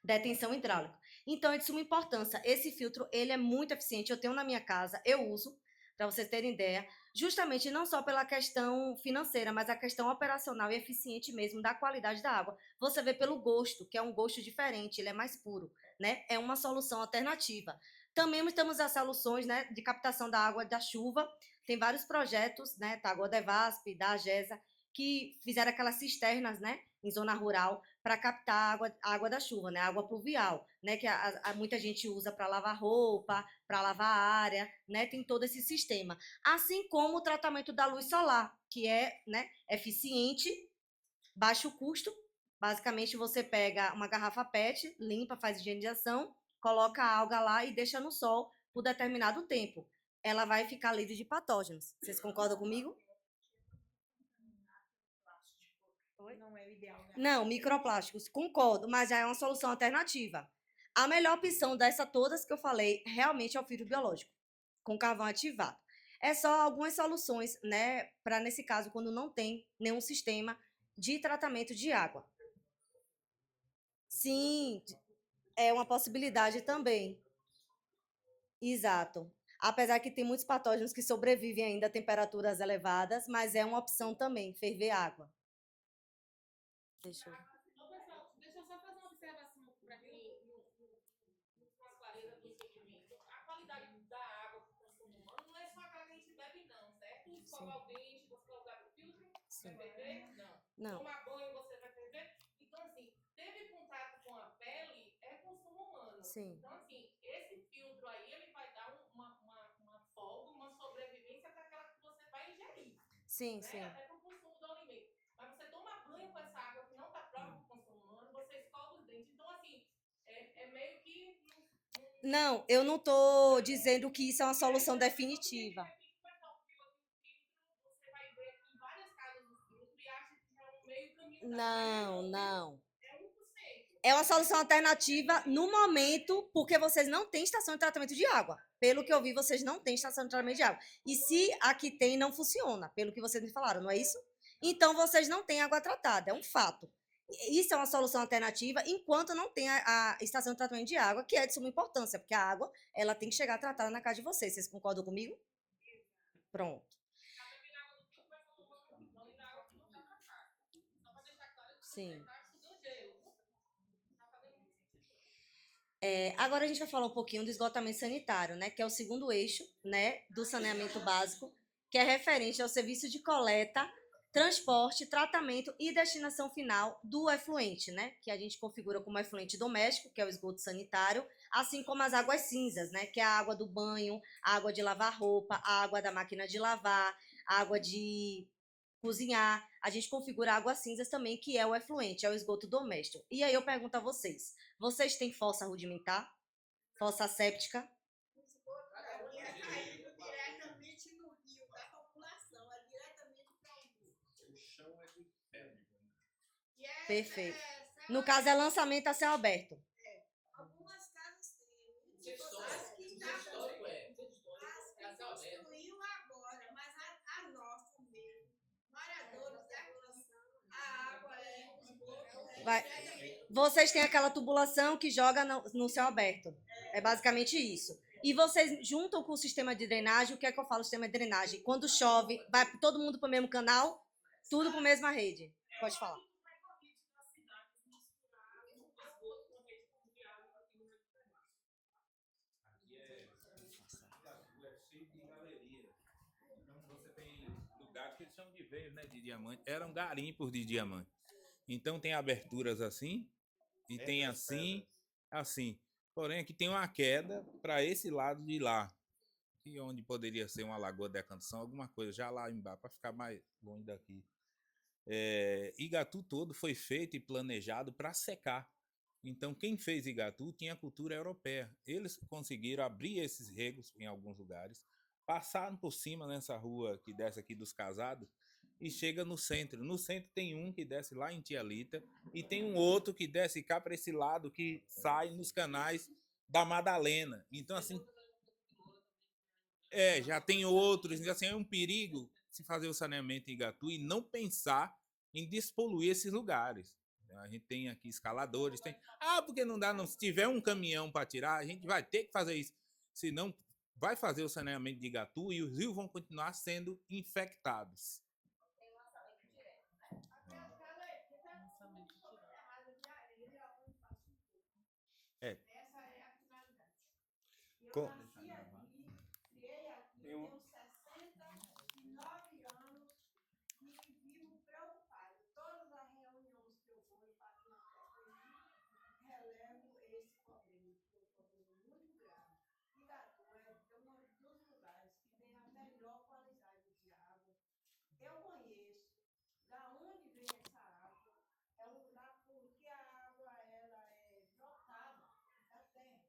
detenção hidráulica. Então, é de suma importância. Esse filtro, ele é muito eficiente. Eu tenho na minha casa, eu uso, para vocês terem ideia, justamente não só pela questão financeira, mas a questão operacional e eficiente mesmo da qualidade da água. Você vê pelo gosto, que é um gosto diferente, ele é mais puro, né? É uma solução alternativa. Também temos as soluções, né, de captação da água da chuva. Tem vários projetos, né, da Aguadevasp, da AGESA, que fizeram aquelas cisternas, né, em zona rural, para captar a água da chuva, né, a água pluvial, né, que muita gente usa para lavar roupa, para lavar a área, né, tem todo esse sistema. Assim como o tratamento da luz solar, que é, né, eficiente, baixo custo. Basicamente, você pega uma garrafa PET, limpa, faz higienização, coloca a alga lá e deixa no sol por determinado tempo. Ela vai ficar livre de patógenos. Vocês concordam comigo? Não é o ideal. Não, microplásticos, concordo, mas já é uma solução alternativa. A melhor opção dessas todas que eu falei realmente é o filtro biológico, com carvão ativado. É só algumas soluções, né, para nesse caso, quando não tem nenhum sistema de tratamento de água. Sim, é uma possibilidade também. Exato. Apesar que tem muitos patógenos que sobrevivem ainda a temperaturas elevadas, mas é uma opção também, ferver água. Deixa eu... Ô, pessoal, deixa eu só fazer uma observação para quem com a clareza do entendimento. A qualidade da água para o consumo humano não é só aquela que a gente bebe, não, certo? Escovar o dente, você vai usar o filtro, vai ferver? Não. Tomar banho, você vai ferver? Então, assim, teve contato com a pele, é consumo humano. Sim. Então, assim, esse filtro aí, ele vai dar uma folga, uma sobrevivência para aquela que você vai ingerir. Sim, Né? sim. Até para o consumo do alimento. Mas você toma banho com essa água que não está própria para o consumo humano, você escova os dentes. Então, assim, é meio que... Não, eu não estou dizendo que isso é uma solução definitiva. Você vai ver aqui em várias casas do filtro e acha que é um meio caminho. Não. É 1%. É uma solução alternativa no momento, porque vocês não têm estação de tratamento de água. Pelo que eu vi, vocês não têm estação de tratamento de água. E se aqui tem, não funciona, pelo que vocês me falaram, não é isso? Então, vocês não têm água tratada, é um fato. Isso é uma solução alternativa, enquanto não tem a estação de tratamento de água, que é de suma importância, porque a água ela tem que chegar tratada na casa de vocês. Vocês concordam comigo? Pronto. Sim. Agora a gente vai falar um pouquinho do esgotamento sanitário, né, que é o segundo eixo, né, do saneamento básico, que é referente ao serviço de coleta, transporte, tratamento e destinação final do efluente, né, que a gente configura como efluente doméstico, que é o esgoto sanitário, assim como as águas cinzas, né, que é a água do banho, a água de lavar roupa, a água da máquina de lavar, a água de cozinhar. A gente configura águas cinzas também, que é o efluente, é o esgoto doméstico. E aí eu pergunto a vocês, vocês têm fossa rudimentar? Fossa séptica? Diretamente no rio da população, é diretamente para o rio. O chão é de ferro. Perfeito. No caso, é lançamento a céu aberto. Algumas casas têm. As que construiu agora, mas a nossa mesmo, moradores da relação, a água é esgoto. Vocês têm aquela tubulação que joga no céu aberto. É basicamente isso. E vocês juntam com o sistema de drenagem, o que é que eu falo sistema de drenagem? Quando chove, vai todo mundo para o mesmo canal, tudo para a mesma rede. Pode falar. Que eles chamam de veios, né, de diamante. Eram garimpos de diamante. Então tem aberturas assim e tem assim, assim. Porém aqui tem uma queda para esse lado de lá, que onde poderia ser uma lagoa de decantação, alguma coisa já lá embaixo para ficar mais longe daqui. Igatu todo foi feito e planejado para secar. Então quem fez Igatu tinha cultura europeia. Eles conseguiram abrir esses regos em alguns lugares, passaram por cima nessa rua que desce aqui dos Casados e chega no centro. No centro tem um que desce lá em Tialita e tem um outro que desce cá para esse lado que sai nos canais da Madalena. Então assim, já tem outros, então, assim, é um perigo se fazer o saneamento em Igatu e não pensar em despoluir esses lugares. A gente tem aqui escaladores, porque não dá, não. Se tiver um caminhão para tirar, a gente vai ter que fazer isso. Senão vai fazer o saneamento de Igatu e os rios vão continuar sendo infectados. Essa é a finalidade. Eu nasci aqui, criei aqui, tenho 69 anos e vivo preocupado. Todas as reuniões que eu vou e faço na festa, relevo esse problema, que é um problema muito grave. Igatu é um dos lugares que tem a melhor qualidade de água. Eu conheço da onde vem essa água. É um lugar porque a água ela é brotada da terra.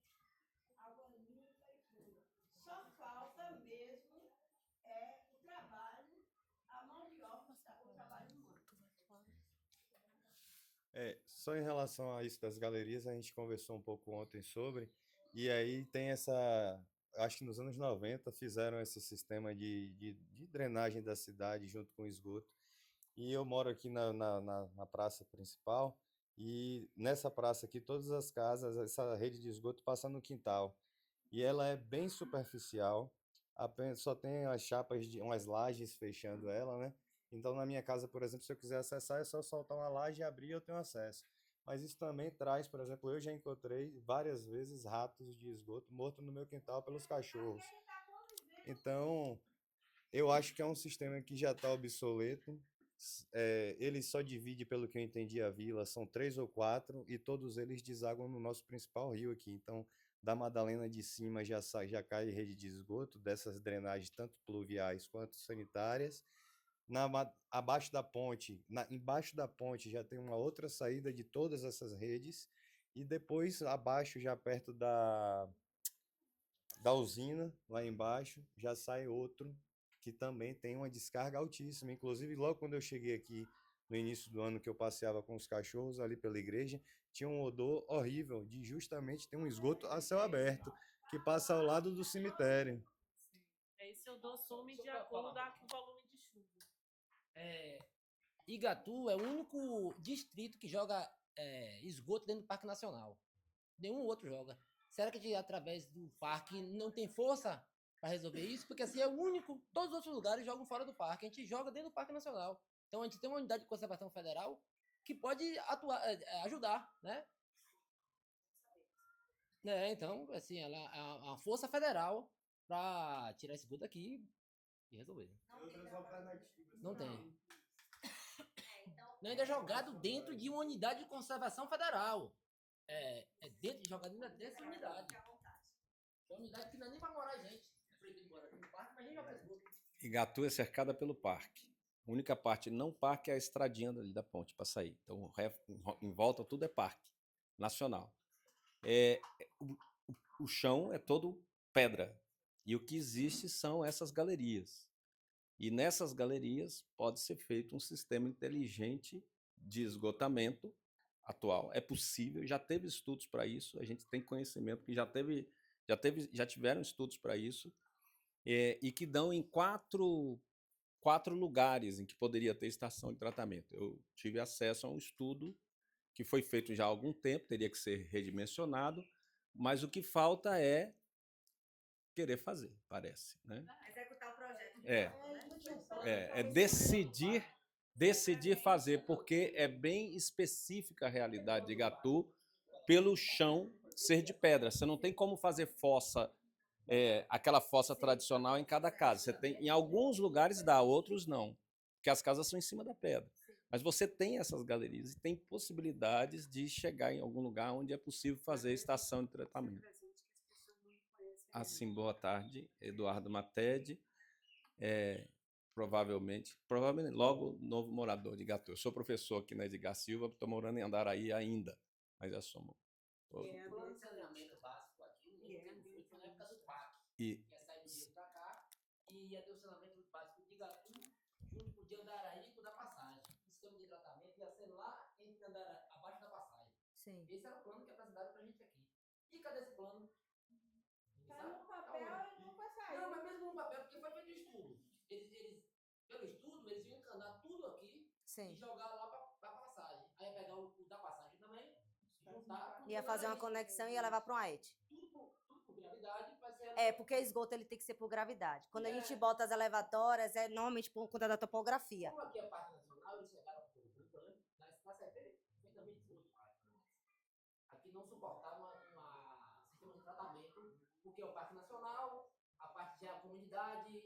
Só em relação a isso das galerias, a gente conversou um pouco ontem sobre, e aí tem essa, acho que nos anos 90 fizeram esse sistema de drenagem da cidade junto com o esgoto, e eu moro aqui na praça principal, e nessa praça aqui, todas as casas, essa rede de esgoto passa no quintal, e ela é bem superficial, apenas só tem as chapas de umas lajes fechando ela, né? Então, na minha casa, por exemplo, se eu quiser acessar, é só soltar uma laje e abrir, eu tenho acesso. Mas isso também traz, por exemplo, eu já encontrei várias vezes ratos de esgoto mortos no meu quintal pelos cachorros. Então, eu acho que é um sistema que já está obsoleto. Ele só divide, pelo que eu entendi, a vila, são 3 ou 4, e todos eles desaguam no nosso principal rio aqui. Então, da Madalena de cima já cai rede de esgoto, dessas drenagens, tanto pluviais quanto sanitárias. Abaixo da ponte, embaixo da ponte já tem uma outra saída de todas essas redes, e depois abaixo, já perto da usina, lá embaixo, já sai outro que também tem uma descarga altíssima. Inclusive, logo quando eu cheguei aqui no início do ano, que eu passeava com os cachorros ali pela igreja, tinha um odor horrível de justamente ter um esgoto a céu aberto que passa ao lado do cemitério. Esse odor some de acordo com o volume de chuva. Igatu é o único distrito que joga esgoto dentro do Parque Nacional. Nenhum outro joga. Será que a gente, através do parque, não tem força para resolver isso? Porque assim é o único. Todos os outros lugares jogam fora do parque. A gente joga dentro do Parque Nacional. Então a gente tem uma unidade de conservação federal que pode ajudar, né? Então, assim, ela é uma força federal para tirar esse esgoto daqui e resolver. Não tem. Não, ainda é jogado dentro de uma unidade de conservação federal. Jogado dentro dessa unidade. É uma unidade que não é nem para morar gente. É proibido morar no parque, mas a gente joga esgoto. Igatu é cercada pelo parque. A única parte não parque é a estradinha ali da ponte para sair. Então, em volta tudo é parque nacional. O chão é todo pedra. E o que existe são essas galerias. E nessas galerias pode ser feito um sistema inteligente de esgotamento atual. É possível, já teve estudos para isso, a gente tem conhecimento que já tiveram estudos para isso, e que dão em quatro lugares em que poderia ter estação de tratamento. Eu tive acesso a um estudo que foi feito já há algum tempo, teria que ser redimensionado, mas o que falta é querer fazer, parece, né? Executar o projeto. Decidir fazer, porque é bem específica a realidade de Igatu pelo chão ser de pedra. Você não tem como fazer fossa, aquela fossa tradicional em cada casa. Você tem, em alguns lugares dá, outros não, porque as casas são em cima da pedra. Mas você tem essas galerias e tem possibilidades de chegar em algum lugar onde é possível fazer estação de tratamento. Assim, boa tarde, Eduardo Matede, provavelmente logo novo morador de Igatu. Eu sou professor aqui na Edgar Silva, estou morando em Andaraí ainda, mas já somos. O plano de saneamento básico aqui foi na época do PAC, ia sair dinheiro para cá, e ia ter o saneamento básico de Igatu junto com o de Andaraí e com o da Passagem. O sistema de tratamento ia ser lá entre Andaraí, abaixo da Passagem. Sim. Esse era o plano que é apresentado para a gente aqui. E cadê esse plano? Tá no papel e não foi sair. Não, mas mesmo no papel, porque foi feito estudo. Pelo estudo, eles iam encanar tudo aqui. Sim. E jogar lá para Passagem. Aí ia pegar o da Passagem também, juntar. Ia fazer uma conexão e ia levar para um AET. Tudo por gravidade vai ser. Porque esgoto ele tem que ser por gravidade. Quando a gente bota as elevatórias, é normalmente por conta da topografia. Como aqui é Parque Nacional, eles chegaram por enquanto, né? Na CP foi também esgoto. Aqui não suportava um sistema de tratamento, porque é o Parque Nacional, a parte já é a comunidade.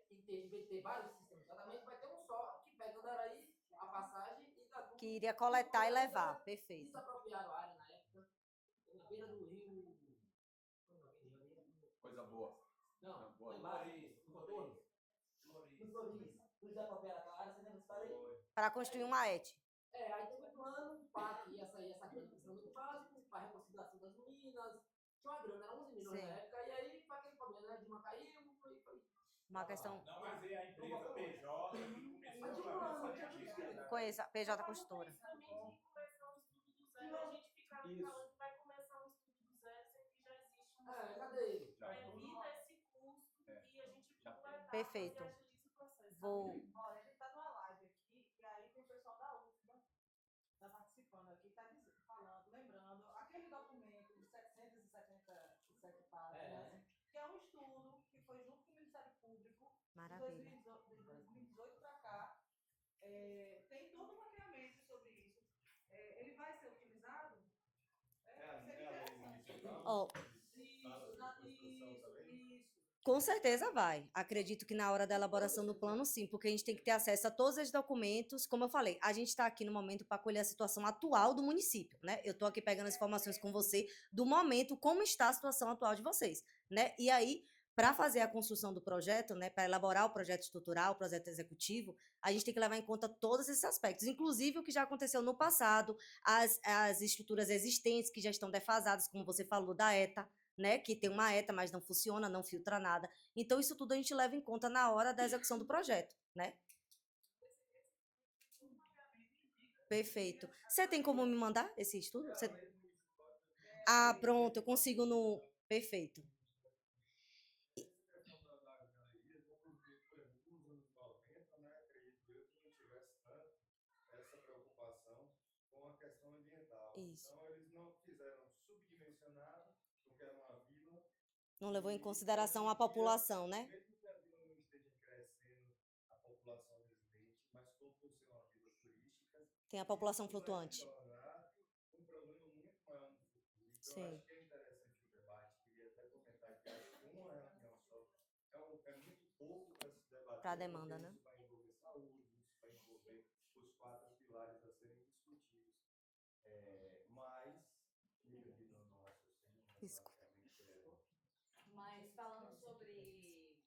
Em vez de ter vários sistemas de tratamento, vai ter um só que pega Andaraí, a Passagem e Igatu. Que iria coletar e levar, perfeito. Desapropriaram a área na época, na beira do rio. Coisa boa. Não, lá embaixo, no Cotorno. No Floris. Eles desapropriaram aquela área, você lembra dessa história aí? Para construir um AET. Aí teve um plano, o PAC ia sair essa grana do saneamento básico, para a reconciliação das ruínas. Tinha uma grana, era 11 milhões na época, e aí foi aquele problema, né? Dilma caiu, foi. Uma questão. Não, mas a empresa PJ que começou a fazer Conheço a PJ Construtora. tá falando que vai começar um estudo do zero, sendo que já existe um estudo. Cadê ele? Evita esse custo e a gente pula etapas Perfeito. e agiliza o processo. Vou. Olha, a gente está numa live aqui, e aí tem o pessoal da UFBA está participando aqui, está falando, lembrando, aquele documento de 777 páginas, que é um estudo que foi junto com o Ministério Público, Maravilha. de 2018 para cá, tem todo um mapeamento sobre isso. Ele vai ser utilizado? Seria interessante. Ó, Isso. Com certeza vai. Acredito que na hora da elaboração do plano, sim, porque a gente tem que ter acesso a todos os documentos. Como eu falei, a gente está aqui no momento para colher a situação atual do município, né? Eu estou aqui pegando as informações com você do momento, como está a situação atual de vocês, né? E aí, para fazer a construção do projeto, né, para elaborar o projeto estrutural, o projeto executivo, a gente tem que levar em conta todos esses aspectos, inclusive o que já aconteceu no passado, as estruturas existentes que já estão defasadas, como você falou, da ETA, né, que tem uma ETA, mas não funciona, não filtra nada. Então, isso tudo a gente leva em conta na hora da execução do projeto, né? Perfeito. Você tem como me mandar esse estudo? Ah, pronto, eu consigo no... Perfeito. Essa preocupação com a questão ambiental. Isso. Então, eles não fizeram subdimensionado, porque era uma vila. Não levou em consideração a população, né? Mesmo que a vila não esteja crescendo, a população residente, mas por ser uma vila turística, Tem a população isso vai flutuante. se tornar um problema muito maior no futuro. Então, Sim. acho que é interessante o debate. Queria até comentar que acho que uma reunião só é muito pouco para se debater. Para a demanda, porque né? isso vai envolver saúde, isso vai envolver os 4 pilares a serem discutidos. Mas, me perdi no raciocínio, mas basicamente Mas falando sobre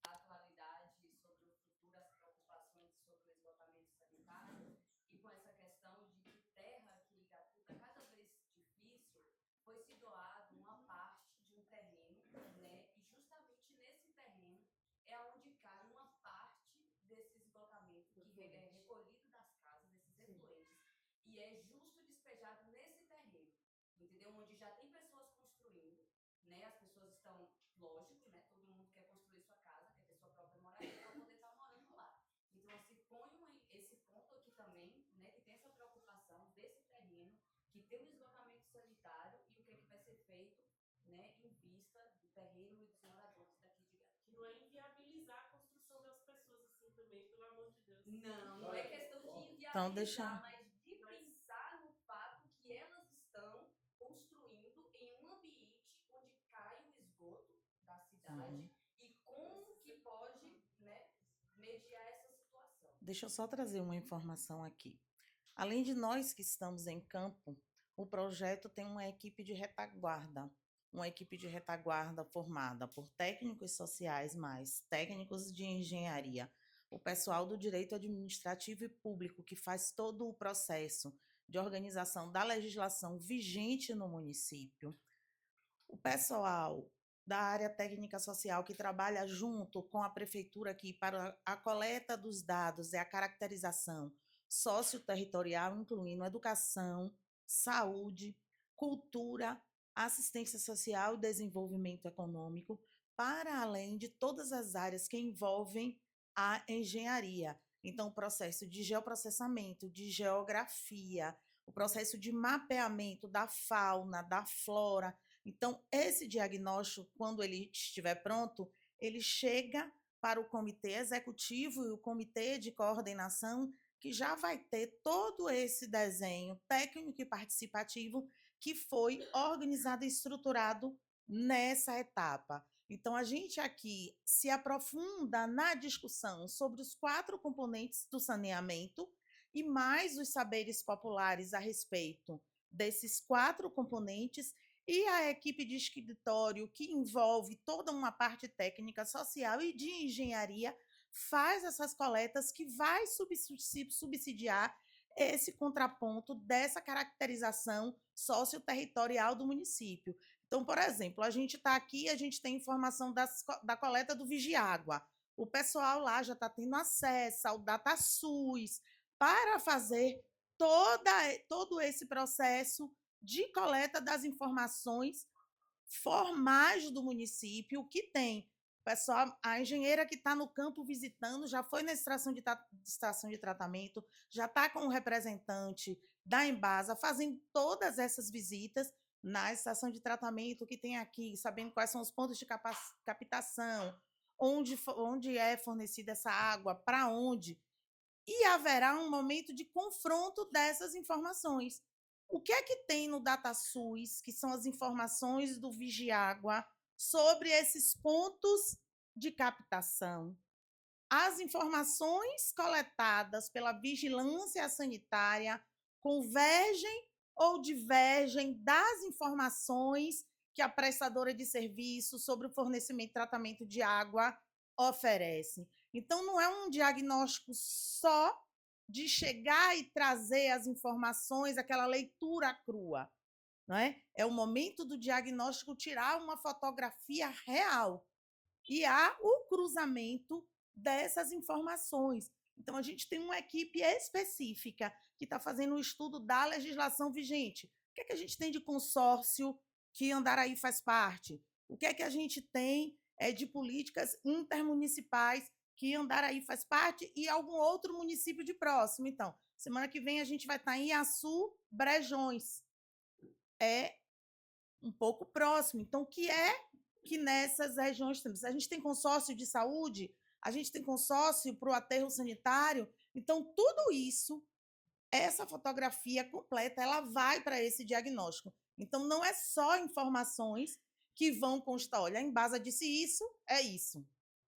a atualidade, sobre o futuro, as preocupações sobre o esgotamento sanitário, e com essa questão de que terra aqui em Igatu está cada vez difícil, foi se doado uma parte de um terreno, né? E justamente nesse terreno é onde cai uma parte desse esgotamento que é recolhido das casas, desses efluentes, e é justo despejado nesse terreno, entendeu? Onde já tem pessoas construindo, né? As pessoas estão, lógico, né? Todo mundo quer construir sua casa, quer ter sua própria moradia para poder estar morando lá. Então, se põe esse ponto aqui também, né? Que tem essa preocupação desse terreno, que tem um esgotamento sanitário e o que vai ser feito, né? Em vista do terreno e dos moradores daqui de Igatu. Que não é inviabilizar a construção das pessoas assim também, pelo amor de Deus. Não é questão de inviabilizar, Então, deixa... mas de pensar no fato que elas estão construindo em um ambiente onde cai o esgoto da cidade e como que pode, né, mediar essa situação. Deixa eu só trazer uma informação aqui. Além de nós que estamos em campo, o projeto tem uma equipe de retaguarda formada por técnicos sociais, mais técnicos de engenharia, o pessoal do direito administrativo e público, que faz todo o processo de organização da legislação vigente no município, o pessoal da área técnica social que trabalha junto com a prefeitura aqui para a coleta dos dados e a caracterização socioterritorial, incluindo educação, saúde, cultura, assistência social e desenvolvimento econômico, para além de todas as áreas que envolvem a engenharia. Então, o processo de geoprocessamento, de geografia, o processo de mapeamento da fauna, da flora. Então, esse diagnóstico, quando ele estiver pronto, ele chega para o comitê executivo e o comitê de coordenação, que já vai ter todo esse desenho técnico e participativo que foi organizado e estruturado nessa etapa. Então, a gente aqui se aprofunda na discussão sobre os 4 componentes do saneamento e mais os saberes populares a respeito desses 4 componentes, e a equipe de escritório, que envolve toda uma parte técnica, social e de engenharia, faz essas coletas que vai subsidiar esse contraponto dessa caracterização socioterritorial do município. Então, por exemplo, a gente está aqui, a gente tem informação da coleta do Vigiágua. O pessoal lá já está tendo acesso ao DataSUS para fazer todo esse processo de coleta das informações formais do município, que tem. Pessoal, a engenheira que está no campo visitando já foi na estação de tratamento, já está com o representante da Embasa fazendo todas essas visitas na estação de tratamento que tem aqui, sabendo quais são os pontos de captação, onde é fornecida essa água, para onde. E haverá um momento de confronto dessas informações. O que é que tem no DataSUS, que são as informações do Vigiágua, sobre esses pontos de captação? As informações coletadas pela vigilância sanitária convergem ou divergem das informações que a prestadora de serviço sobre o fornecimento e tratamento de água oferece. Então, não é um diagnóstico só de chegar e trazer as informações, aquela leitura crua, não é? É o momento do diagnóstico tirar uma fotografia real e há o cruzamento dessas informações. Então, a gente tem uma equipe específica que está fazendo um estudo da legislação vigente. O que é que a gente tem de consórcio que Andaraí faz parte? O que é que a gente tem de políticas intermunicipais que Andaraí faz parte e algum outro município de próximo? Então, semana que vem a gente vai estar em Iaçu, Brejões. É um pouco próximo. Então, o que é que nessas regiões temos? A gente tem consórcio de saúde, a gente tem consórcio para o aterro sanitário. Então, tudo isso, essa fotografia completa, ela vai para esse diagnóstico. Então, não é só informações que vão constar. Olha, a Embasa disse isso, é isso.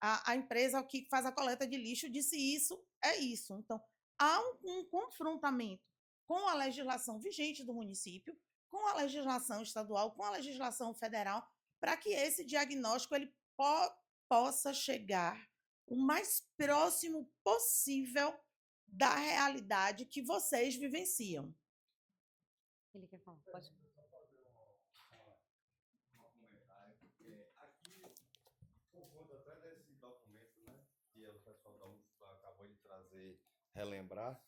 A empresa que faz a coleta de lixo disse isso, é isso. Então, há um confrontamento com a legislação vigente do município, com a legislação estadual, com a legislação federal, para que esse diagnóstico ele possa chegar o mais próximo possível da realidade que vocês vivenciam. Ele quer falar, pode. Por conta até desse documento, né, que o pessoal da UFBA acabou de trazer, relembrar,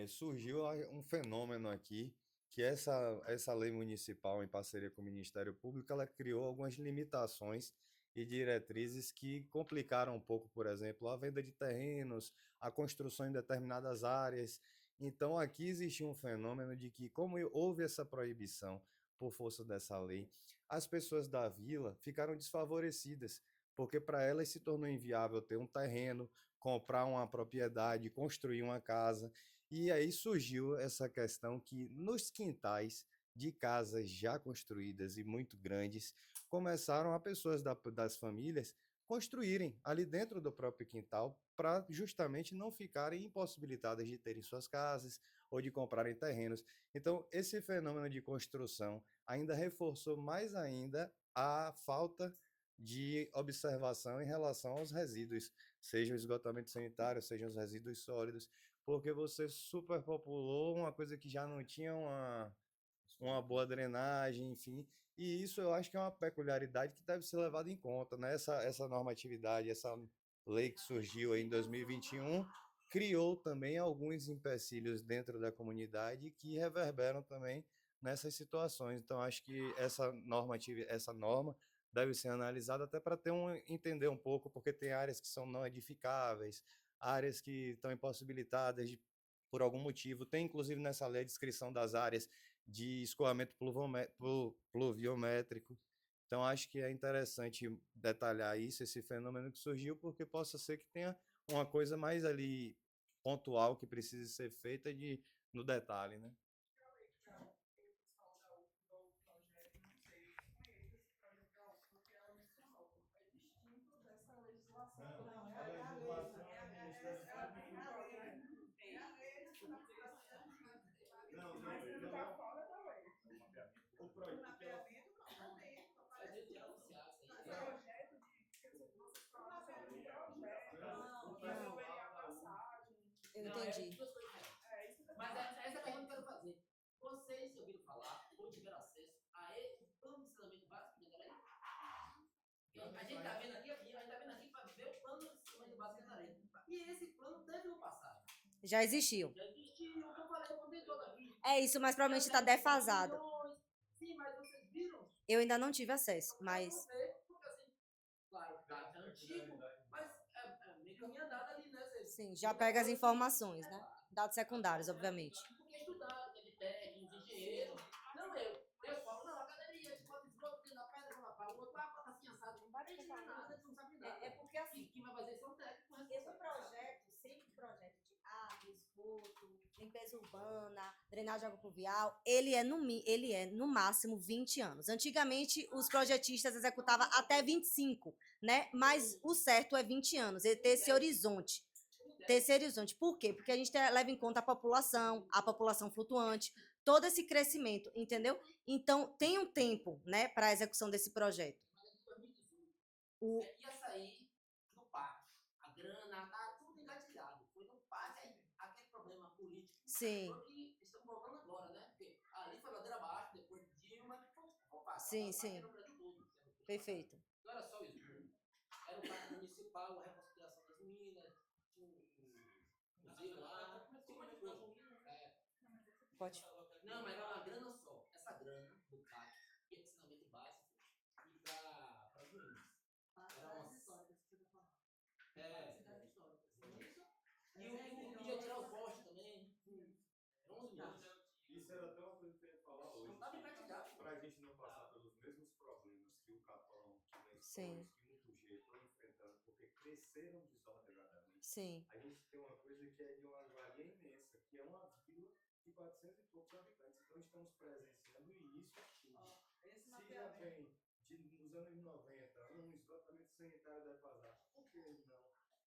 surgiu um fenômeno aqui, que essa lei municipal, em parceria com o Ministério Público, ela criou algumas limitações e diretrizes que complicaram um pouco, por exemplo, a venda de terrenos, a construção em determinadas áreas. Então, aqui existe um fenômeno de que, como houve essa proibição por força dessa lei, as pessoas da vila ficaram desfavorecidas, porque para elas se tornou inviável ter um terreno, comprar uma propriedade, construir uma casa. E aí surgiu essa questão que nos quintais de casas já construídas e muito grandes, começaram a pessoas das famílias construírem ali dentro do próprio quintal para justamente não ficarem impossibilitadas de terem suas casas ou de comprarem terrenos. Então, esse fenômeno de construção ainda reforçou mais ainda a falta de observação em relação aos resíduos, seja o esgotamento sanitário, sejam os resíduos sólidos, porque você superpopulou uma coisa que já não tinha uma boa drenagem, enfim. E isso eu acho que é uma peculiaridade que deve ser levada em conta, né? Essa normatividade, essa lei que surgiu em 2021, criou também alguns empecilhos dentro da comunidade que reverberam também nessas situações. Então, acho que essa norma deve ser analisada até para entender um pouco, porque tem áreas que são não edificáveis, áreas que estão impossibilitadas por algum motivo. Tem, inclusive, nessa lei a descrição das áreas de escoamento pluviométrico. Então, acho que é interessante detalhar isso, esse fenômeno que surgiu, porque possa ser que tenha uma coisa mais ali pontual que precise ser feita no detalhe, né? Eu entendi. Mas essa é a pergunta que eu quero fazer. Vocês ouviram falar ou tiveram acesso a esse plano de saneamento básico de Andaraí? A gente está vendo aqui para ver o plano de saneamento básico de Andaraí. E esse plano teve no passado. Já existiu. Já existiu, o que eu falei, eu contei todo aqui. É isso, mas provavelmente está defasado. Eu ainda não tive acesso, mas Porque assim, claro, o dado é antigo, mas é meio caminho andado ali, né? sim, já pega as informações, né? Dados secundários, obviamente. Porque estudar, que é de técnicos, engenheiros. Não eu falo, não, a galeria, esse bota esgoto dentro da pedra, vai lá para o outro, bota assim assado. Não vai entender nada, tu não sabe nada. É porque assim, quem vai fazer isso é um técnico esse projeto, sempre projeto de água, esgoto, limpeza urbana, drenagem água pluvial, ele é no máximo 20 anos. Antigamente, os projetistas executavam até 25, né? Mas o certo é 20 anos, é ter esse horizonte. Ter esse horizonte. Por quê? Porque a gente leva em conta a população flutuante, todo esse crescimento, entendeu? Então, tem um tempo, né, para a execução desse projeto. Ia sair no pátio. A grana, tá tudo engatilhado. Foi no pátio, aí, aquele problema político. Sim. Foi que estamos voltando agora, né? Porque ali foi ladeira abaixo, depois de Dilma, foi pátio. Sim, sim. No Brasil todo. Perfeito. Não era só isso. Era o pátio municipal, a reconciliação das ruínas, um museu lá, tinha um monte de coisa. Pode. Não, mas era uma grana só. Essa grana do pátio ia para saneamento básico e para as ruínas. Era uma histórias que você está falando. Cidades históricas. E podia tirar os postes também. Era 11 milhões. Isso era até uma coisa que eu ia falar hoje. Não estava engatilhado. Para a gente não passar pelos mesmos problemas que o Capão, que nem Sim. que o Mutugê estão enfrentando, porque cresceram desordenadamente. Sim. A gente tem uma coisa que é de uma valia imensa, que é uma vila de 400 e poucos habitantes. Então estamos presenciando o início de tudo. Se já vem nos anos 90, um esgotamento sanitário defasado, por que não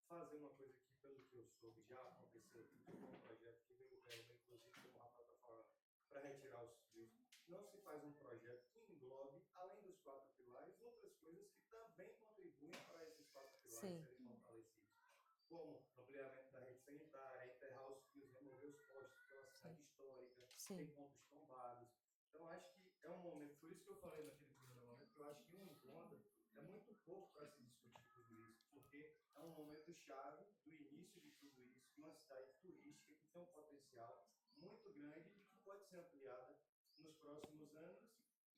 fazer uma coisa que, pelo que eu soube, já aconteceu, que foi um projeto que veio verba, inclusive, como o Rafael está falando, para retirar os fios. Não se faz um projeto que englobe, além dos 4 pilares, outras coisas que também contribuem para esses 4 pilares serem fortalecidos. Como ampliamento da rede sanitária, enterrar os fios, remover os postes, porque é uma cidade histórica, tem pontos tombados. Então, acho que é um momento, por isso que eu falei naquele primeiro momento, que eu acho que um encontro é muito pouco para se discutir tudo isso, porque é um momento chave do início de tudo isso, de uma cidade turística que tem um potencial muito grande e que pode ser ampliada nos próximos anos,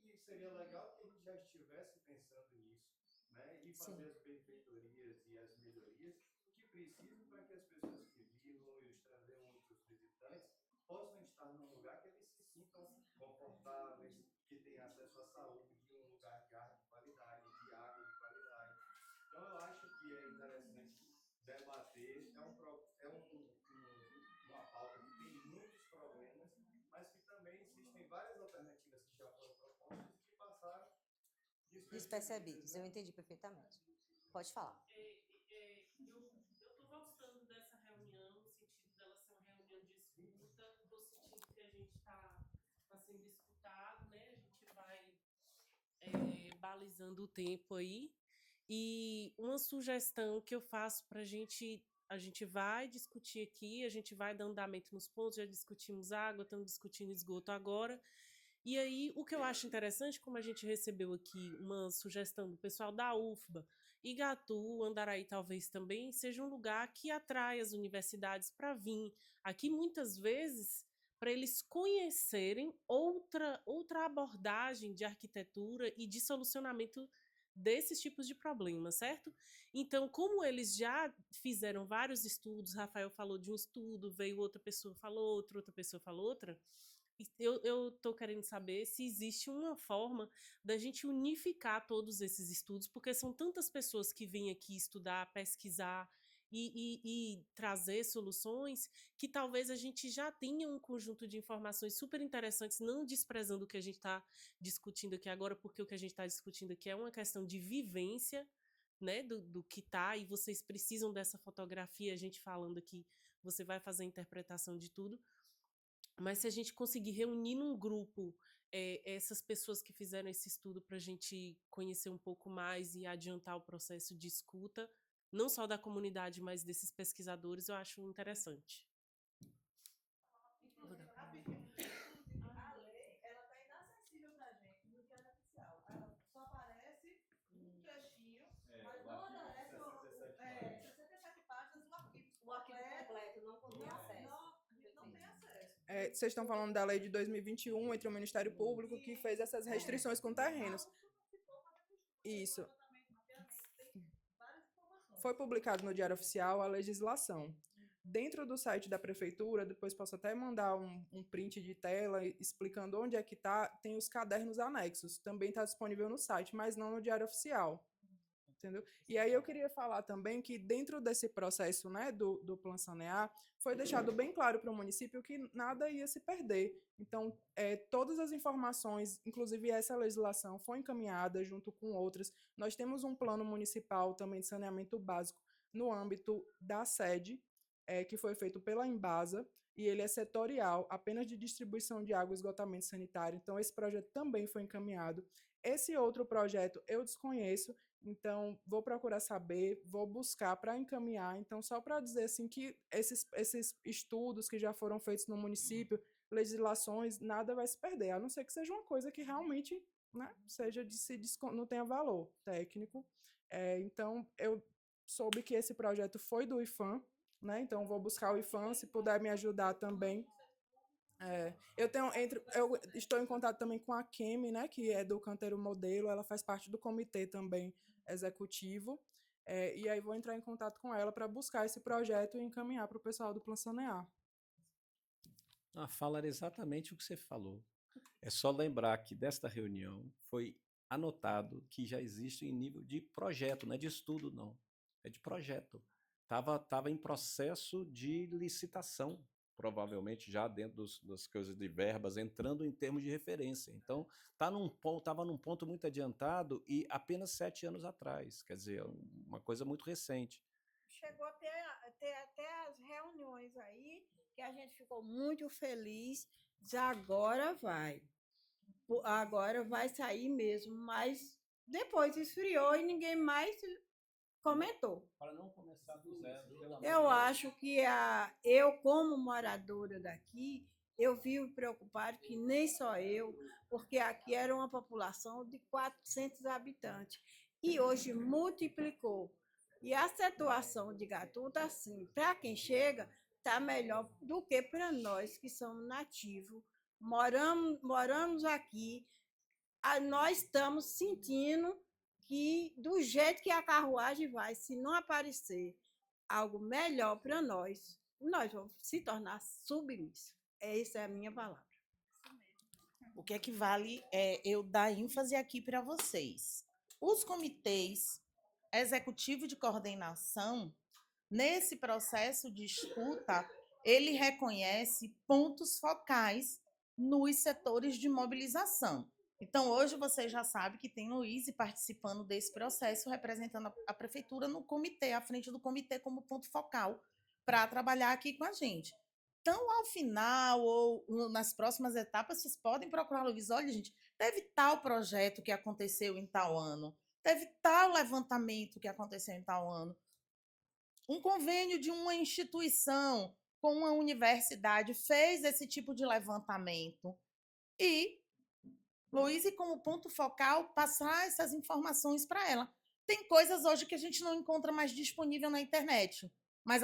e seria legal que a gente já estivesse pensando nisso, né? E fazer as benfeitorias e as melhorias que precisam para que as pessoas que vivam e os transeuntes, os visitantes, possam estar num lugar que eles se sintam confortáveis, que tenham acesso à saúde, de um lugar de ar de qualidade, de água de qualidade. Então, eu acho que é interessante debater, uma pauta que tem muitos problemas, mas que também existem várias alternativas que já foram propostas e que passaram Despercebidos, eu entendi perfeitamente. Pode falar. Eu estou gostando dessa reunião, no sentido dela ser uma reunião de escuta, estou sentindo que a gente está sendo escutado, né? A gente vai balizando o tempo aí. E uma sugestão que eu faço para a gente vai discutir aqui, a gente vai dar andamento nos pontos, já discutimos água, estamos discutindo esgoto agora. E aí, o que eu acho interessante, como a gente recebeu aqui uma sugestão do pessoal da UFBA, Igatu, Andaraí talvez também, seja um lugar que atrai as universidades para vir. Aqui, muitas vezes, para eles conhecerem outra abordagem de arquitetura e de solucionamento desses tipos de problemas, certo? Então, como eles já fizeram vários estudos, Rafael falou de um estudo, veio outra pessoa falou outro, outra pessoa falou outra, eu estou querendo saber se existe uma forma da gente unificar todos esses estudos, porque são tantas pessoas que vêm aqui estudar, pesquisar e trazer soluções, que talvez a gente já tenha um conjunto de informações super interessantes, não desprezando o que a gente está discutindo aqui agora, porque o que a gente está discutindo aqui é uma questão de vivência, né, do que está, e vocês precisam dessa fotografia, a gente falando aqui, você vai fazer a interpretação de tudo. Mas se a gente conseguir reunir num grupo essas pessoas que fizeram esse estudo para a gente conhecer um pouco mais e adiantar o processo de escuta, não só da comunidade, mas desses pesquisadores, eu acho interessante. A lei, ela está inacessível para a gente no que é oficial. Ela só aparece um trechinho, mas não aparece 67 páginas do arquivo. O arquivo completo não tem acesso. A gente não tem acesso. Vocês estão falando da lei de 2021 entre o Ministério Público que fez essas restrições com terrenos. Isso. Foi publicado no Diário Oficial a legislação. Dentro do site da prefeitura, depois posso até mandar um print de tela explicando onde é que tá, tem os cadernos anexos. Também está disponível no site, mas não no Diário Oficial. Entendeu? E aí eu queria falar também que dentro desse processo, né, do Plano Sanear, foi deixado bem claro para o município que nada ia se perder. Então, todas as informações, inclusive essa legislação, foi encaminhada junto com outras. Nós temos um plano municipal também de saneamento básico no âmbito da sede, que foi feito pela Embasa, e ele é setorial, apenas de distribuição de água e esgotamento sanitário. Então, esse projeto também foi encaminhado. Esse outro projeto eu desconheço, então vou procurar saber, vou buscar para encaminhar. Então, só para dizer assim que esses estudos que já foram feitos no município, legislações, nada vai se perder, a não ser que seja uma coisa que realmente, né, seja não tenha valor técnico. Então, eu soube que esse projeto foi do IFAM, né? Então, vou buscar o IFAM, se puder me ajudar também. Eu estou em contato também com a Kemi, né, que é do Canteiro Modelo, ela faz parte do comitê também executivo, e aí vou entrar em contato com ela para buscar esse projeto e encaminhar para o pessoal do Plano Sanear. A fala era exatamente o que você falou. É só lembrar que desta reunião foi anotado que já existe em nível de projeto, não é de estudo, não. É de projeto. Tava em processo de licitação, provavelmente já dentro das coisas de verbas, entrando em termos de referência. Então, estava num ponto muito adiantado e apenas 7 anos atrás. Quer dizer, uma coisa muito recente. Chegou a ter até as reuniões aí, que a gente ficou muito feliz. Agora vai sair mesmo, mas depois esfriou e ninguém mais comentou. Para não começar do zero, pelo amor Eu acho que eu, como moradora daqui, eu vivo preocupado que nem só eu, porque aqui era uma população de 400 habitantes e hoje multiplicou. E a situação de Gatu está assim, para quem chega, está melhor do que para nós que somos nativos, moramos aqui, nós estamos sentindo que do jeito que a carruagem vai, se não aparecer algo melhor para nós vamos se tornar submissos. Essa é a minha palavra. O que equivale é eu dar ênfase aqui para vocês. Os comitês executivos de coordenação, nesse processo de escuta, ele reconhece pontos focais nos setores de mobilização. Então, hoje você já sabe que tem Luiz participando desse processo, representando a prefeitura no comitê, à frente do comitê como ponto focal, para trabalhar aqui com a gente. Então, ao final ou nas próximas etapas, vocês podem procurar o Luiz. Olha, gente, teve tal projeto que aconteceu em tal ano, teve tal levantamento que aconteceu em tal ano. Um convênio de uma instituição com uma universidade fez esse tipo de levantamento. E Luiz, como ponto focal, passar essas informações para ela. Tem coisas hoje que a gente não encontra mais disponível na internet, mas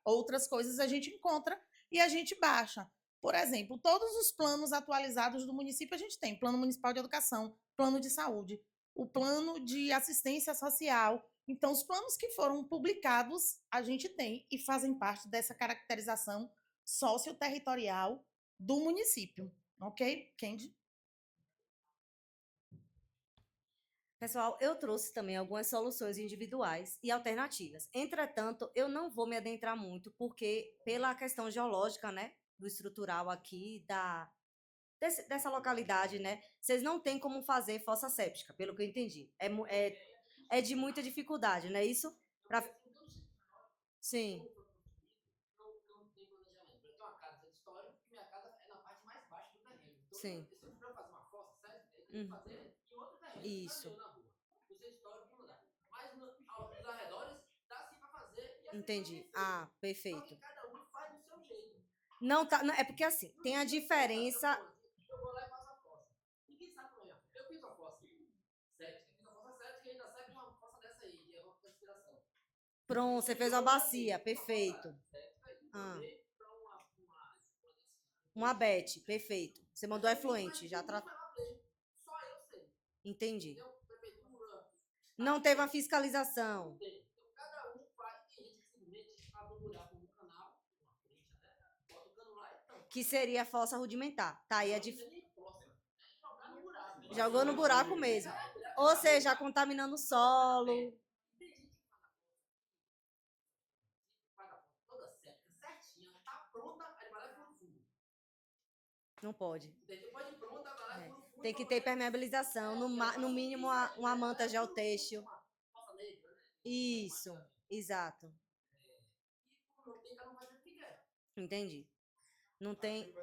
outras coisas a gente encontra e a gente baixa. Por exemplo, todos os planos atualizados do município a gente tem: Plano Municipal de Educação, Plano de Saúde, o Plano de Assistência Social. Então, os planos que foram publicados a gente tem e fazem parte dessa caracterização socioterritorial do município. Ok, Kendi? Pessoal, eu trouxe também algumas soluções individuais e alternativas. Entretanto, eu não vou me adentrar muito, porque pela questão geológica, né, do estrutural aqui, dessa localidade, né, vocês não têm como fazer fossa séptica, pelo que eu entendi. É de muita dificuldade, não é isso? Sim. Não tem planejamento. Eu tenho uma casa de história, que minha casa é na parte mais baixa do terreno. Então, Sim. se eu for fazer uma fossa séptica, eu tenho que fazer em outro terreno. Isso. Na rua. O seu histórico não dá. Mas nos arredores, dá sim para fazer. E Entendi. Perfeito. Só que cada um faz do seu jeito. Não, é porque assim, tem a diferença. Eu vou lá e faço a fossa. Ninguém sabe como é. Eu fiz uma fossa séptica. Fiz uma fossa séptica e ainda sai uma fossa dessa aí, que é uma conspiração. Pronto, você fez uma bacia, perfeito. Uma BET, perfeito. Você mandou efluente, já Só eu sei. entendi. Entendeu? Prefeitura. Não teve uma fiscalização. Tem. Então, cada um faz. Tem gente que simplesmente abre um buraco no canal, uma prancha, né? Bota o cano lá e tampa. Que seria a fossa rudimentar. Tá aí a dif... Nem possa. É jogar no buraco. Jogou no buraco mesmo. Ou seja, contaminando o solo. Toda certinha, tá pronta, aí vai lá e fura o fundo. Não pode. Depois de pronta, vai lá e fura o fundo. Tem que ter permeabilização, no mínimo uma manta geotêxtil. Isso, exato. Não tem, cada um faz o que quer. Entendi. Não tem.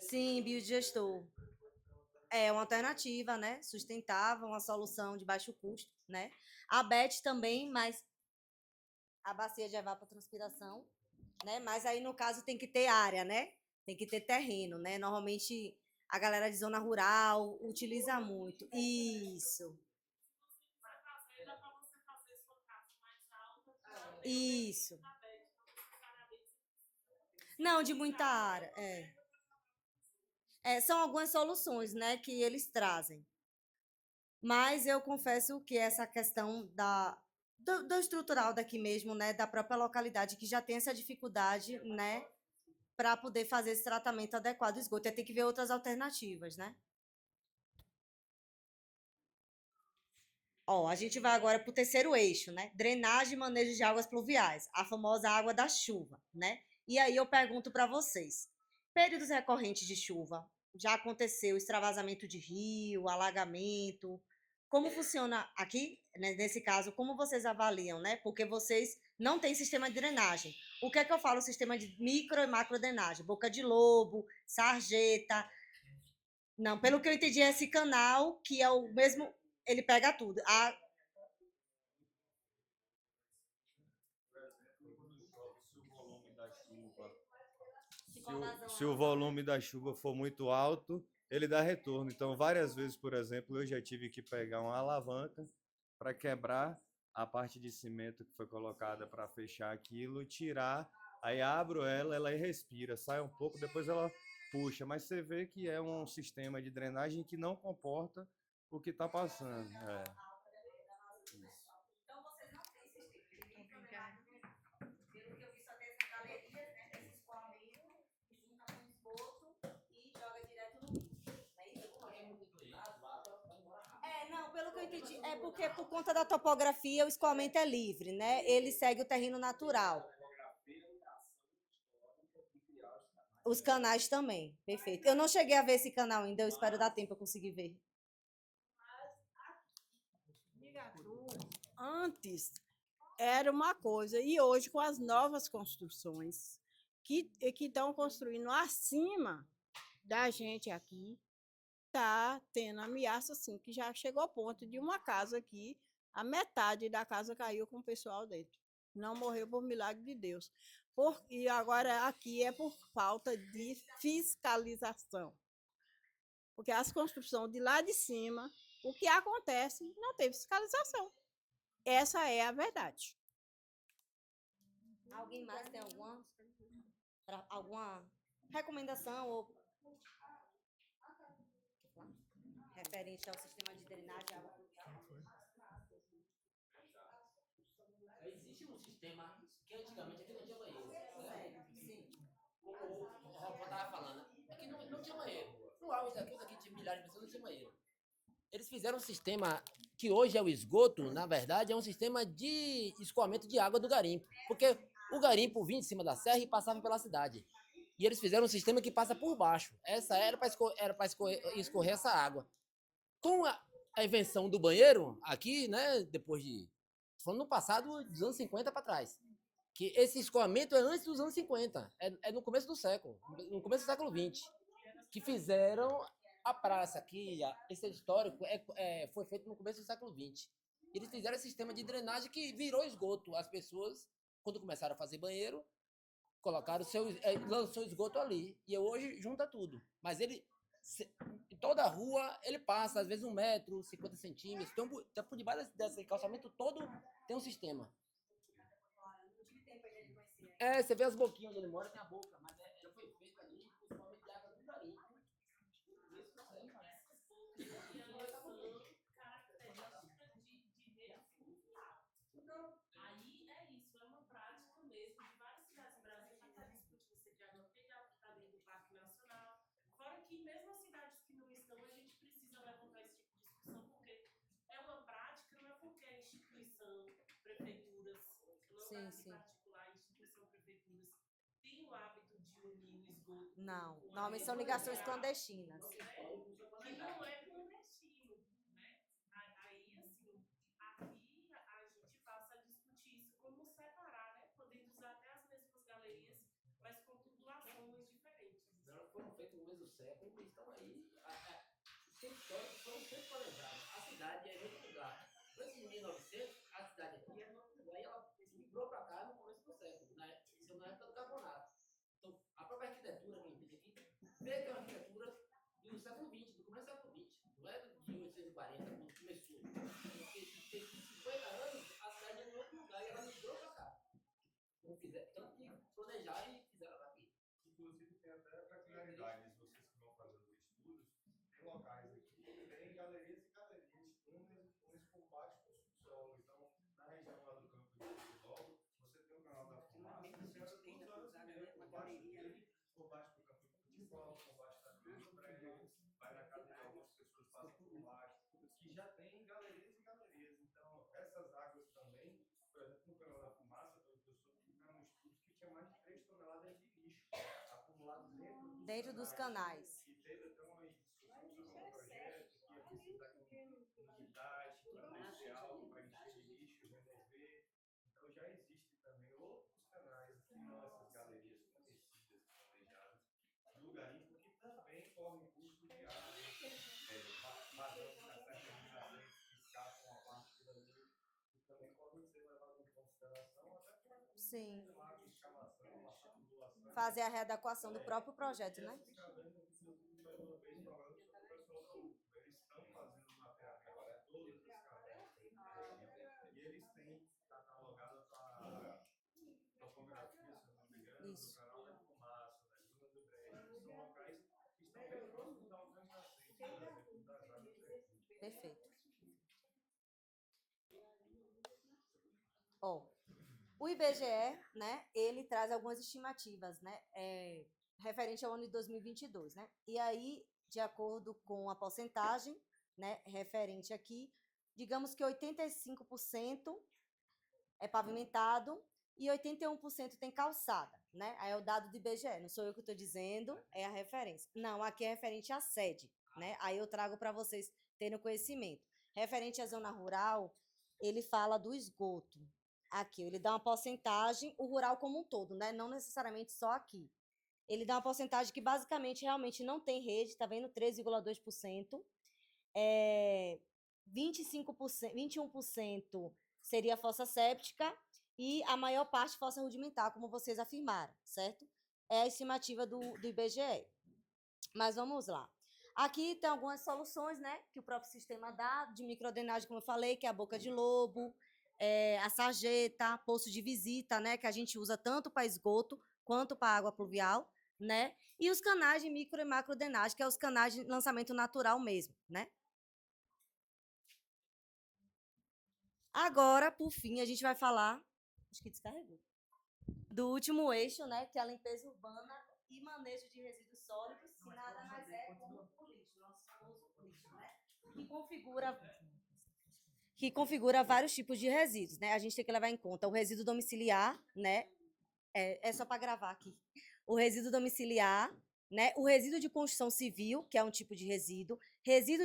Sim, biodigestor. É uma alternativa, né? Sustentável, uma solução de baixo custo, né? A BET também, mas a bacia de evapotranspiração, né? Mas aí, no caso, tem que ter área, né? Tem que ter terreno, né? Normalmente, a galera de zona rural utiliza muito. Isso. Isso. Não, de muita área, são algumas soluções, né, que eles trazem. Mas eu confesso que essa questão do estrutural daqui mesmo, né, da própria localidade, que já tem essa dificuldade, né, para poder fazer esse tratamento adequado do esgoto. Tem que ver outras alternativas, né? Ó, a gente vai agora para o terceiro eixo, né? Drenagem e manejo de águas pluviais, a famosa água da chuva, né? E aí eu pergunto para vocês, períodos recorrentes de chuva, já aconteceu extravasamento de rio, alagamento? Como funciona aqui, né, nesse caso, como vocês avaliam, né? Porque vocês não têm sistema de drenagem. O que é que eu falo sistema de micro e macro drenagem? Boca de Lobo, sarjeta. Não, pelo que eu entendi, é esse canal que é o mesmo, ele pega tudo. Se o volume da chuva for muito alto, ele dá retorno. Então, várias vezes, por exemplo, eu já tive que pegar uma alavanca para quebrar a parte de cimento que foi colocada para fechar aquilo, tirar, aí abro ela respira, sai um pouco, depois ela puxa. Mas você vê que é um sistema de drenagem que não comporta o que está passando. Então, vocês não têm sistema. Pelo que eu vi, só tem essas galerias, né, desse escoamento, junta com esgoto e joga direto no rio. Não, pelo que eu entendi, é porque por conta da topografia o escoamento é livre, né? Ele segue o terreno natural. Os canais também, perfeito. Eu não cheguei a ver esse canal ainda, eu espero dar tempo para conseguir ver. Antes era uma coisa, e hoje com as novas construções que estão construindo acima da gente aqui, tá tendo ameaça, assim, que já chegou ao ponto de uma casa aqui, a metade da casa caiu com o pessoal dentro. Não morreu por milagre de Deus. E agora aqui é por falta de fiscalização. Porque as construções de lá de cima, o que acontece, não teve fiscalização. Essa é a verdade. Alguém mais tem alguma recomendação ou referente ao sistema de drenagem de água pluvial? Existe um sistema que antigamente aqui não tinha banheiro. Sim. Como o Rafa estava falando, aqui não tinha banheiro. No auge daqui tinha milhares de pessoas, não tinha banheiro. Eles fizeram um sistema que hoje é o esgoto, na verdade, é um sistema de escoamento de água do garimpo. Porque o garimpo vinha de cima da serra e passava pela cidade. E eles fizeram um sistema que passa por baixo. Essa era para escorrer essa água. Com a invenção do banheiro, aqui, né, depois de... Falando no passado, dos anos 50 para trás. Que esse escoamento é antes dos anos 50. É no começo do século. No começo do século XX. Que fizeram a praça aqui, esse histórico, foi feito no começo do século XX. Eles fizeram esse sistema de drenagem que virou esgoto. As pessoas, quando começaram a fazer banheiro, colocaram lançou esgoto ali. E hoje junta tudo. Mas ele, em toda a rua, ele passa, às vezes 1 metro, 50 centímetros. Então, por debaixo desse calçamento todo, tem um sistema. Você vê as boquinhas onde ele mora, tem a boca, mas Sim, aqui sim. particular, instituição, prefeituras, tem o hábito de unir o esgoto Não, com a normalmente são rede ligações pluvial, clandestinas. né? Que não é clandestino, né? Aí, assim, aqui a gente passa a discutir isso, como separar, né? Podendo usar até as mesmas galerias, mas com tubulações diferentes. Não foram feitos no mesmo século e estão aí. Sempre foram sempre planejados. A cidade é em outro lugar. Antes de 1900, a cidade aqui era em outro lugar e ela migrou para cá no começo do século, né? Isso na época do carbonato. Então, a própria arquitetura que a gente tem aqui veio que é uma arquitetura do século XX, do começo do século XX. Não é de 1840, quando começou. Porque tem 50 anos, a cidade é em outro lugar e ela migrou para cá. Tanto que planejaram e fizeram daqui. Inclusive, tem até peculiaridades, vocês que vão fazendo estudos, tem locais aqui, tem galerias e galerias, umas por baixo do subsolo. Então, na região lá do campo de futebol, você tem o canal da fumaça, você anda 2 horas e meia por baixo dele, por baixo do campo de futebol, por baixo também do prédio, vai na academia, algumas pessoas passam por baixo, que já tem galerias e galerias. Então, essas águas também, por exemplo, no canal da fumaça, pelo que eu soube, tiveram estudos que tinha mais de 3 toneladas de lixo acumulados Dentro dos canais. E teve até uma discussão sobre um projeto que ia precisar de um guindaste potencial para encher de lixo e remover. Então já existe também outros canais que não essas galerias conhecidas, planejadas, do garimpo, que também correm custo de água, vazando nas certas nascentes que escapam a parte da lei, que também podem ser levados em consideração até para Sim. a escavação, a tubulação. Fazer a readequação do próprio projeto, né? Essas cavernas, inclusive, mais uma vez falando sobre o pessoal da UFBA, eles estão fazendo mapeamento de todas as cavernas da região e eles têm catalogado para topografia, se eu não me engano, do canal da fumaça, da zona do brejo, que são locais que estão bem próximos a algumas nascentes, por exemplo, das águas recursos. Perfeito. Ó, o IBGE, né, ele traz algumas estimativas, né, referente ao ano de 2022, né? E aí, de acordo com a porcentagem, né, referente aqui, digamos que 85% é pavimentado e 81% tem calçada, né? Aí é o dado do IBGE, não sou eu que estou dizendo, é a referência. Não, aqui é referente à sede, né? Aí eu trago para vocês terem conhecimento. Referente à zona rural, ele fala do esgoto. Aqui, ele dá uma porcentagem, o rural como um todo, né? Não necessariamente só aqui. Ele dá uma porcentagem que basicamente realmente não tem rede, tá vendo? 13,2%. 25%, 21% seria fossa séptica e a maior parte fossa rudimentar, como vocês afirmaram, certo? É a estimativa do IBGE. Mas vamos lá. Aqui tem algumas soluções, né, que o próprio sistema dá, de microdrenagem, como eu falei, que é a boca de lobo, a sarjeta, poço de visita, né, que a gente usa tanto para esgoto quanto para água pluvial, né, e os canais de micro e macrodrenagem, que é os canais de lançamento natural mesmo, né. Agora, por fim, a gente vai falar, acho que descarregou, do último eixo, né, que é a limpeza urbana e manejo de resíduos sólidos, que nada mais é como o lixo, nosso famoso lixo, né, que configura vários tipos de resíduos, né? A gente tem que levar em conta o resíduo domiciliar, né? É só para gravar aqui. O resíduo domiciliar, né? O resíduo de construção civil, que é um tipo de resíduo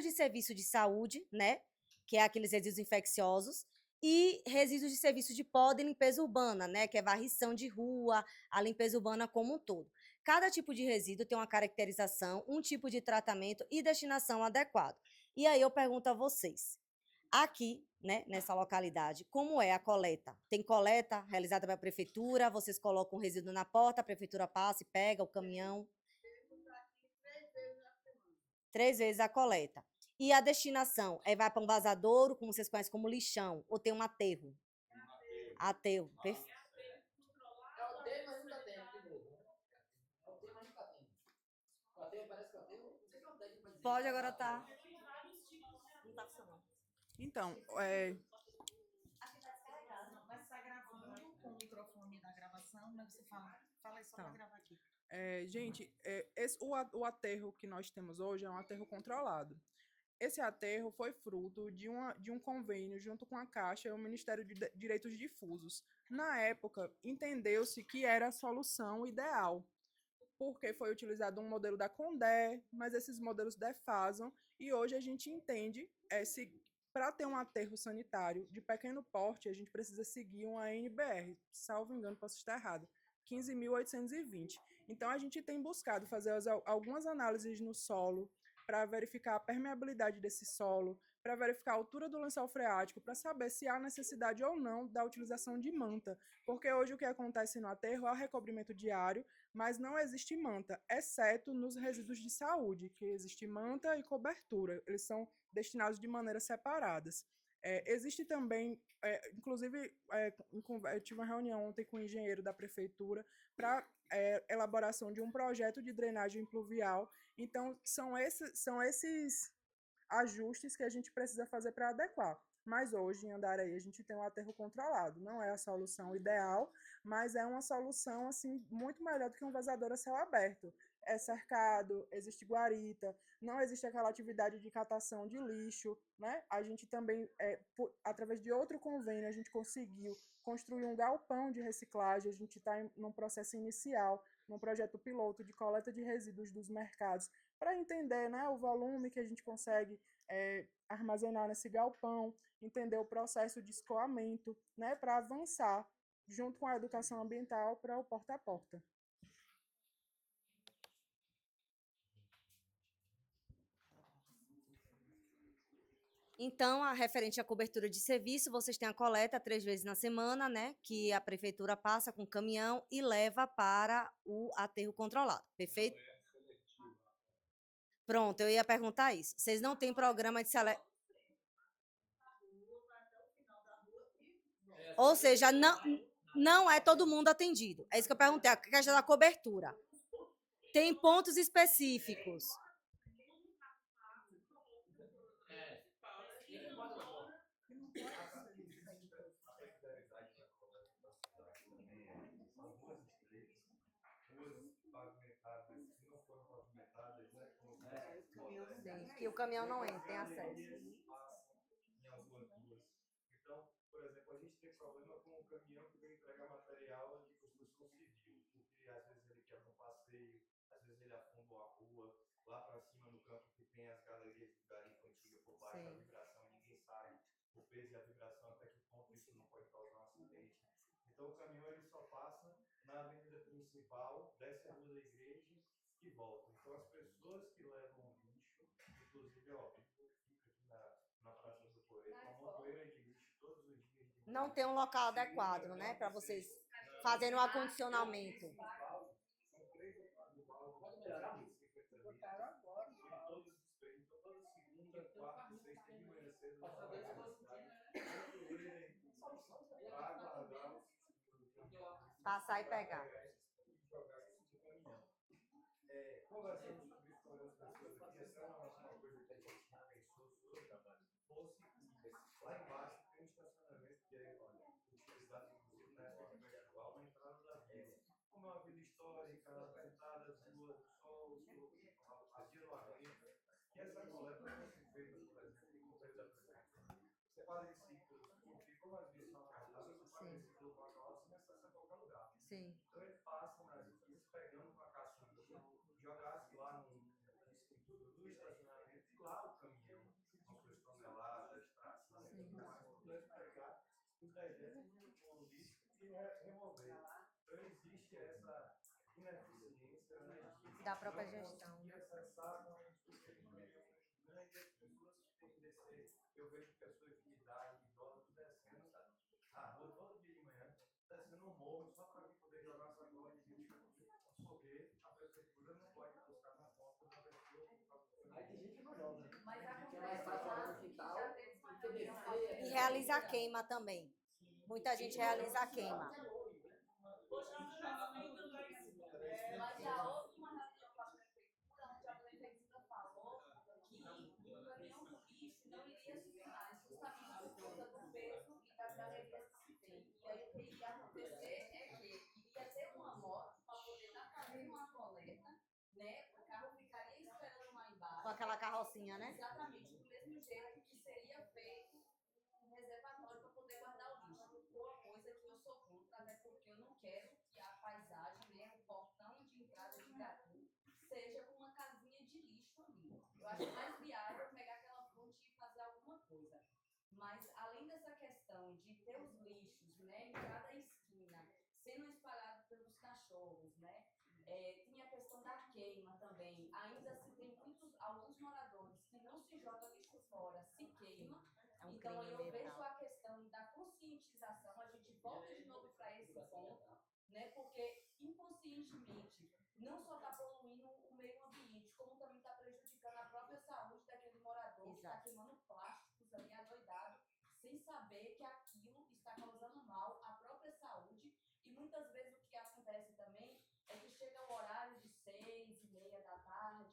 de serviço de saúde, né? Que é aqueles resíduos infecciosos, e resíduos de serviço de poda e limpeza urbana, né? Que é varrição de rua, a limpeza urbana como um todo. Cada tipo de resíduo tem uma caracterização, um tipo de tratamento e destinação adequado. E aí eu pergunto a vocês, aqui, né, nessa localidade, como é a coleta? Tem coleta realizada pela prefeitura, vocês colocam o resíduo na porta, a prefeitura passa e pega o caminhão? 3 vezes a coleta. E a destinação? Vai para um vazadouro, como vocês conhecem como lixão, ou tem um aterro? Aterro, perfeito. É o tema, mas nunca tem, de novo. É o tema, mas nunca tem. O aterro parece que o aterro, não sei se é um técnico para dizer. Pode agora tá. Não tá funcionando. Então, Acho que tá descarregado, não. Mas tá gravando com o microfone da gravação, mas você fala aí só para gravar aqui. gente, o aterro que nós temos hoje é um aterro controlado. Esse aterro foi fruto de um convênio junto com a Caixa e o Ministério de Direitos Difusos. Na época, entendeu-se que era a solução ideal, porque foi utilizado um modelo da Condé, mas esses modelos defasam, e hoje a gente entende se para ter um aterro sanitário de pequeno porte, a gente precisa seguir uma ANBR, salvo engano, posso estar errado, 15.820. Então, a gente tem buscado fazer algumas análises no solo para verificar a permeabilidade desse solo, para verificar a altura do lençol freático, para saber se há necessidade ou não da utilização de manta, porque hoje o que acontece no aterro é o recobrimento diário, mas não existe manta, exceto nos resíduos de saúde, que existe manta e cobertura, eles são destinados de maneiras separadas. Existe também, inclusive, eu tive uma reunião ontem com o engenheiro da prefeitura para elaboração de um projeto de drenagem pluvial. Então, são esses ajustes que a gente precisa fazer para adequar. Mas hoje, em Andaraí, a gente tem um aterro controlado. Não é a solução ideal, mas é uma solução assim muito melhor do que um vazador a céu aberto. É cercado, existe guarita, não existe aquela atividade de catação de lixo, né? A gente também, através de outro convênio, a gente conseguiu construir um galpão de reciclagem. A gente está num processo inicial, num projeto piloto de coleta de resíduos dos mercados, para entender, né, o volume que a gente consegue armazenar nesse galpão, entender o processo de escoamento, né, para avançar junto com a educação ambiental para o porta a porta. Então, a referente à cobertura de serviço, vocês têm a coleta 3 vezes na semana, né? Que a prefeitura passa com caminhão e leva para o aterro controlado, perfeito? Pronto, eu ia perguntar isso. Vocês não têm programa de seleção? Ou seja, não é todo mundo atendido. É isso que eu perguntei, a questão da cobertura. Tem pontos específicos. Pavimentadas que não foram pavimentadas, né? Sim, que o caminhão não entra, tem acesso. Passam em algumas ruas. Então, por exemplo, a gente tem problema com o caminhão que vem entregar material de construção civil, porque às vezes ele quebra um passeio, às vezes ele afunda uma rua, lá para cima no campo que tem as galerias de garimpo antiga por baixo, a vibração, ninguém sabe o peso e a vibração, até que ponto isso não pode causar um acidente. Então, o caminhão ele só passa na avenida principal, desce a rua da igreja e volta. Então, as pessoas que levam lixo, inclusive, ó, fica aqui na Praça do Poeira, uma montoeira de lixo todos os dias. Não tem um local adequado, né? Para vocês fazerem um acondicionamento. São 3 ou 4 baldes de 50 litros. E todos os três. Então, toda segunda, quarta e sexta de manhã cedo, nós vamos na cidade. Para aguardar os Passar e pegar. Jogar isso no caminhão. Conversando sobre isso com algumas pessoas aqui, essa é uma coisa que a gente pensou sobre, fosse que lá embaixo tem um estacionamento que é utilizado inclusive na época de festival na entrada da vila. Como é uma vila histórica, apresentada as ruas do sol, a dia não aguenta, e essa coleta fosse feita, por exemplo, no governo da prefeitura. Você quadriciclos, porque como as vias são apertadas, o quadriciclo manual se necessita em qualquer lugar. Sim. Então ele passa nas vias pegando com a caçambinha, jogasse lá no escritura do estacionamento e lá o caminhão, com suas toneladas, tração e tudo mais, pudesse pegar os dejetos com o lixo e remover. Então existe essa ineficiência, né, Da própria gestão. E acessar porque tem um caminhão muito grande e as pessoas que têm que descer. Eu vejo pessoas de idade, idosos, descendo na rua todo dia de manhã, descendo um morro só para poder jogar uma sacola de lixo aqui, porque a prefeitura não pode buscar na conta da pessoa. Aí tem gente que não joga, né? Mas e realiza a queima também. Muita gente realiza a queima. Mas já houve uma reunião com a prefeitura, onde a prefeitura falou que o caminhão do lixo não iria funcionar, justamente por conta do peso e das galerias que tem. E aí o que iria acontecer é que iria ter uma moto para poder estar fazendo uma coleta, né? O carro ficaria esperando lá embaixo. Com aquela carrocinha, né? Exatamente, Mas além dessa questão de ter os lixos, né, em cada esquina, sendo espalhados pelos cachorros, né, tinha a questão da queima também. Ainda se tem alguns moradores que não se jogam lixo fora, se queima. É um Então crime eu vejo ambiental. a questão da conscientização, a gente volta de novo para esse ponto, né, porque inconscientemente não só está poluindo o meio ambiente, como também está prejudicando a própria saúde daquele morador que está queimando plásticos ali adoidado, sem saber que aquilo está causando mal à própria saúde. E muitas vezes o que acontece também é que chega o horário de 6h30 da tarde,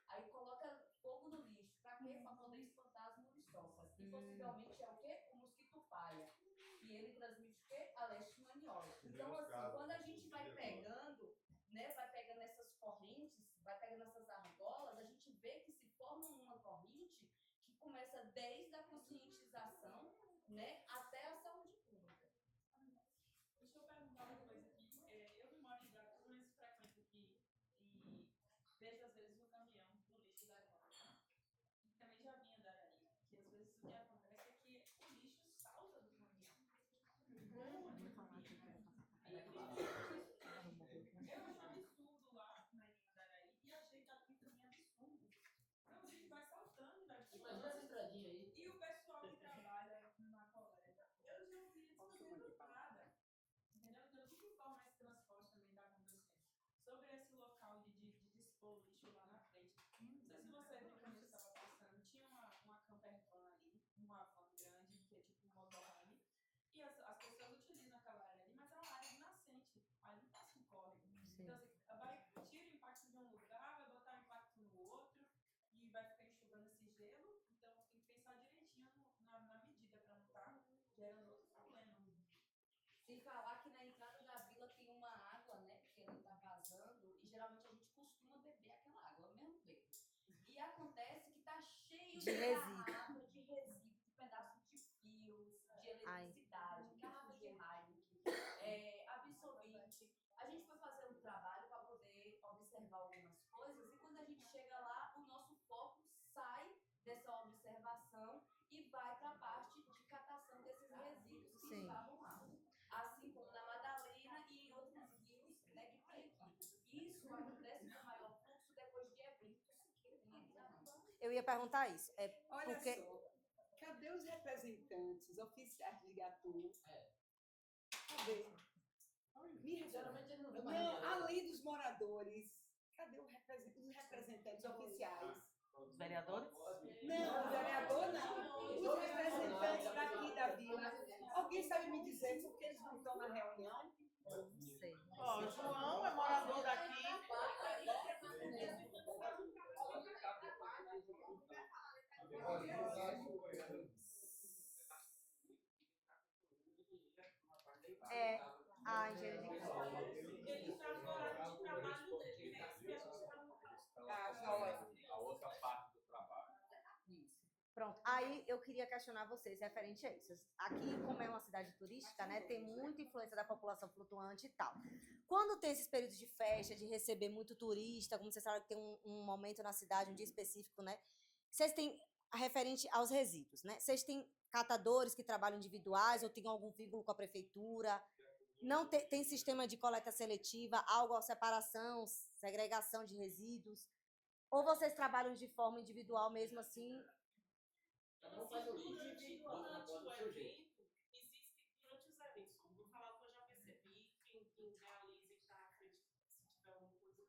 aí coloca fogo no lixo. Para quê? Para poder espantar as muriçocas. E possivelmente é o quê? O mosquito palha. E ele transmite o quê? A leishmaniose. Então, assim, quando a gente vai pegando, né, vai pegando essas correntes, vai pegando essas argolas, a gente vê que se forma uma corrente que começa desde a conscientização, né, até a saúde pública. Deixa eu perguntar uma coisa aqui. Eu que moro em Igatu, mas frequento aqui e vejo às vezes o caminhão do lixo da Ivana. E também já vinha da Araí, que às vezes o que acontece é que o lixo salta do caminhão. Eu achei um absurdo lá na Iraí e achei também absurdo. Então a gente vai saltando e vai Imagina essa estradinha aí. E o pessoal que trabalha na coleta, eu já ouvi eles fazendo nada. Entendeu? Então, de que forma esse transporte também está acontecendo? Sobre esse local de dispor lixo lá na frente. Não sei se você viu quando eu estava passando, tinha uma campervan ali, uma van grande, que é tipo um motorhome, e as pessoas utilizam aquela área ali, mas é uma área de nascente, aí não passa um córrego. Então, assim, tira o impacto de um lugar, vai botar o impacto no outro, e vai ficar enxugando esse gelo, então tem que pensar direitinho na medida para não estar gerando outro problema. Sem falar que na entrada da vila tem uma água, né, que ela está vazando, e geralmente a gente costuma beber aquela água, eu mesmo bebo. E acontece que tá cheio De resíduo. garrafa, de resíduo, de pedaços de fios, de eletricidade, garrafa de Heineken, absorvente. A gente foi fazer um trabalho para poder observar algumas coisas, e quando a gente chega lá, o nosso foco sai dessa observação e vai para a parte de catação desses resíduos que estavam lá. Assim como na Madalena e em outros rios, né, que tem aqui. Isso acontece com maior fluxo depois de eventos que tem aqui na vila. Eu ia perguntar isso. Olha Porque... só, cadê os representantes oficiais de Igatu? Cadê? Não, além dos moradores, cadê os representantes oficiais? Os vereadores? Não, o vereador não. Os representantes daqui da vila. Alguém sabe me dizer por que eles não estão na reunião? Não sei. Ó, o João é morador daqui. A engenharia de campo. Ele está fora do trabalho dele, né? Isso que a gente A outra parte do trabalho. Pronto, aí eu queria questionar vocês referente a isso. Aqui, como é uma cidade turística, né, tem muita influência da população flutuante e tal. Quando tem esses períodos de festa, de receber muito turista, como vocês sabem que tem um momento na cidade, um dia específico, né? Vocês têm, referente aos resíduos, né? Vocês têm catadores que trabalham individuais ou tem algum vínculo com a prefeitura? Não tem sistema de coleta seletiva, algo, separação, segregação de resíduos? Ou vocês trabalham de forma individual mesmo assim? Durante o evento, durante os eventos, vou falar o que eu já percebi, quem realiza e está à frente, se tiver alguma coisa,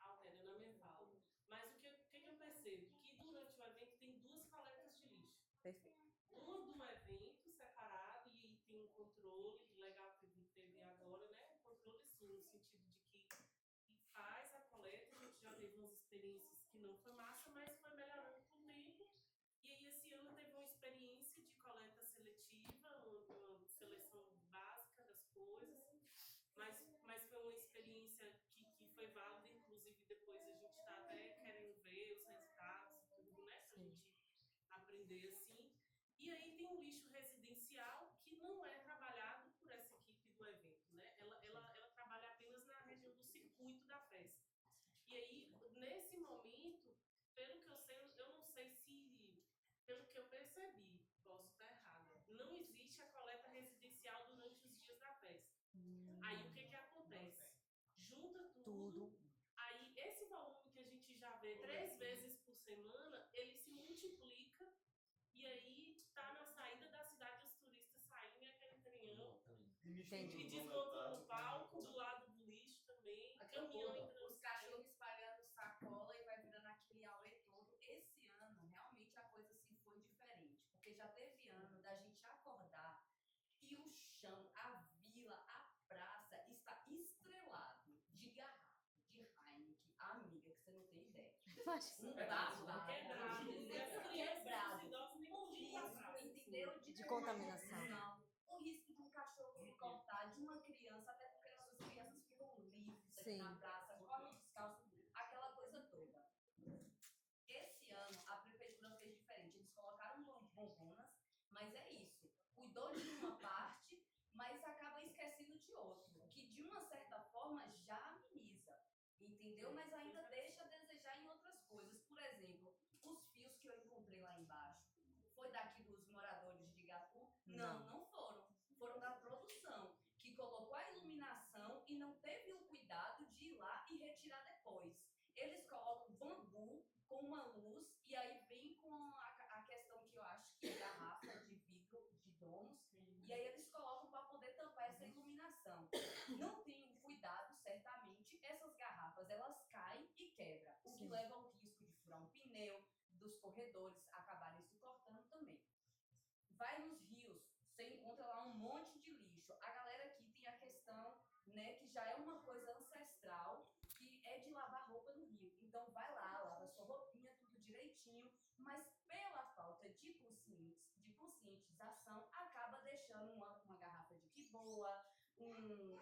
altera na minha fala. Mas o que eu percebo? Que durante o evento tem duas coletas de lixo. Perfeito. Uma do evento separado e tem um controle legal que teve agora, né? Um controle sim, no sentido de que faz a coleta, a gente já teve umas experiências que não foi massa, mas foi melhorando com o tempo. E aí, esse ano teve uma experiência de coleta seletiva, uma seleção básica das coisas, mas foi uma experiência que foi válida, inclusive depois a gente está até querendo ver os resultados e tudo, né? Pra gente aprender assim. E aí tem um lixo residencial que não é trabalhado por essa equipe do evento, né? Ela trabalha apenas na região do circuito da festa. E aí, nesse momento, pelo que eu sei, eu não sei se... Pelo que eu percebi, posso estar errado. Tudo. Aí, esse volume que a gente já vê 3 vezes por semana, ele se multiplica e aí tá na saída da cidade, os turistas saindo e aquele caminhão e desmontando o palco do lado do lixo também, caminhão entrando. Os cachorros espalhando sacola e vai virando aquele auê todo. Esse ano, realmente, a coisa assim foi diferente. Porque já teve ano da gente acordar e o chão, a vila, a praça está estrelado de garrafa, de Heineken, amiga, que você não tem ideia. Um babado, Quebrado. quebrado. O risco, Entendeu? De contaminação. O risco de um cachorro se cortar, de uma criança, até porque nossas crianças ficam livres aqui Sim. na praça, correm descalços, aquela coisa toda. Esse ano, a prefeitura fez diferente. Eles colocaram bombonas, mas é isso. Cuidou de uma parte, mas acaba esquecendo de outro, que de uma certa forma já ameniza, entendeu? Mas ainda deixa a desejar em outras coisas. Por exemplo, os fios que eu encontrei lá embaixo, foi daqui dos moradores de Igatu? Não foram. Foram da produção, que colocou a iluminação e não teve o cuidado de ir lá e retirar depois. Eles colocam bambu com uma luz e aí vem com a questão que eu acho que é garrafa de vidro de domos, e aí eles colocam para poder tampar essa iluminação. Não tem um cuidado, certamente, essas garrafas elas caem e quebram, o que leva ao risco de furar um pneu, dos corredores acabarem se cortando também. Vai nos rios, você encontra lá um monte de lixo. A galera aqui tem a questão, né, que já é uma coisa ancestral, que é de lavar roupa no rio. Então vai lá, lava sua roupinha, tudo direitinho, mas pela falta de conscientização, acaba deixando uma garrafa de quiboa,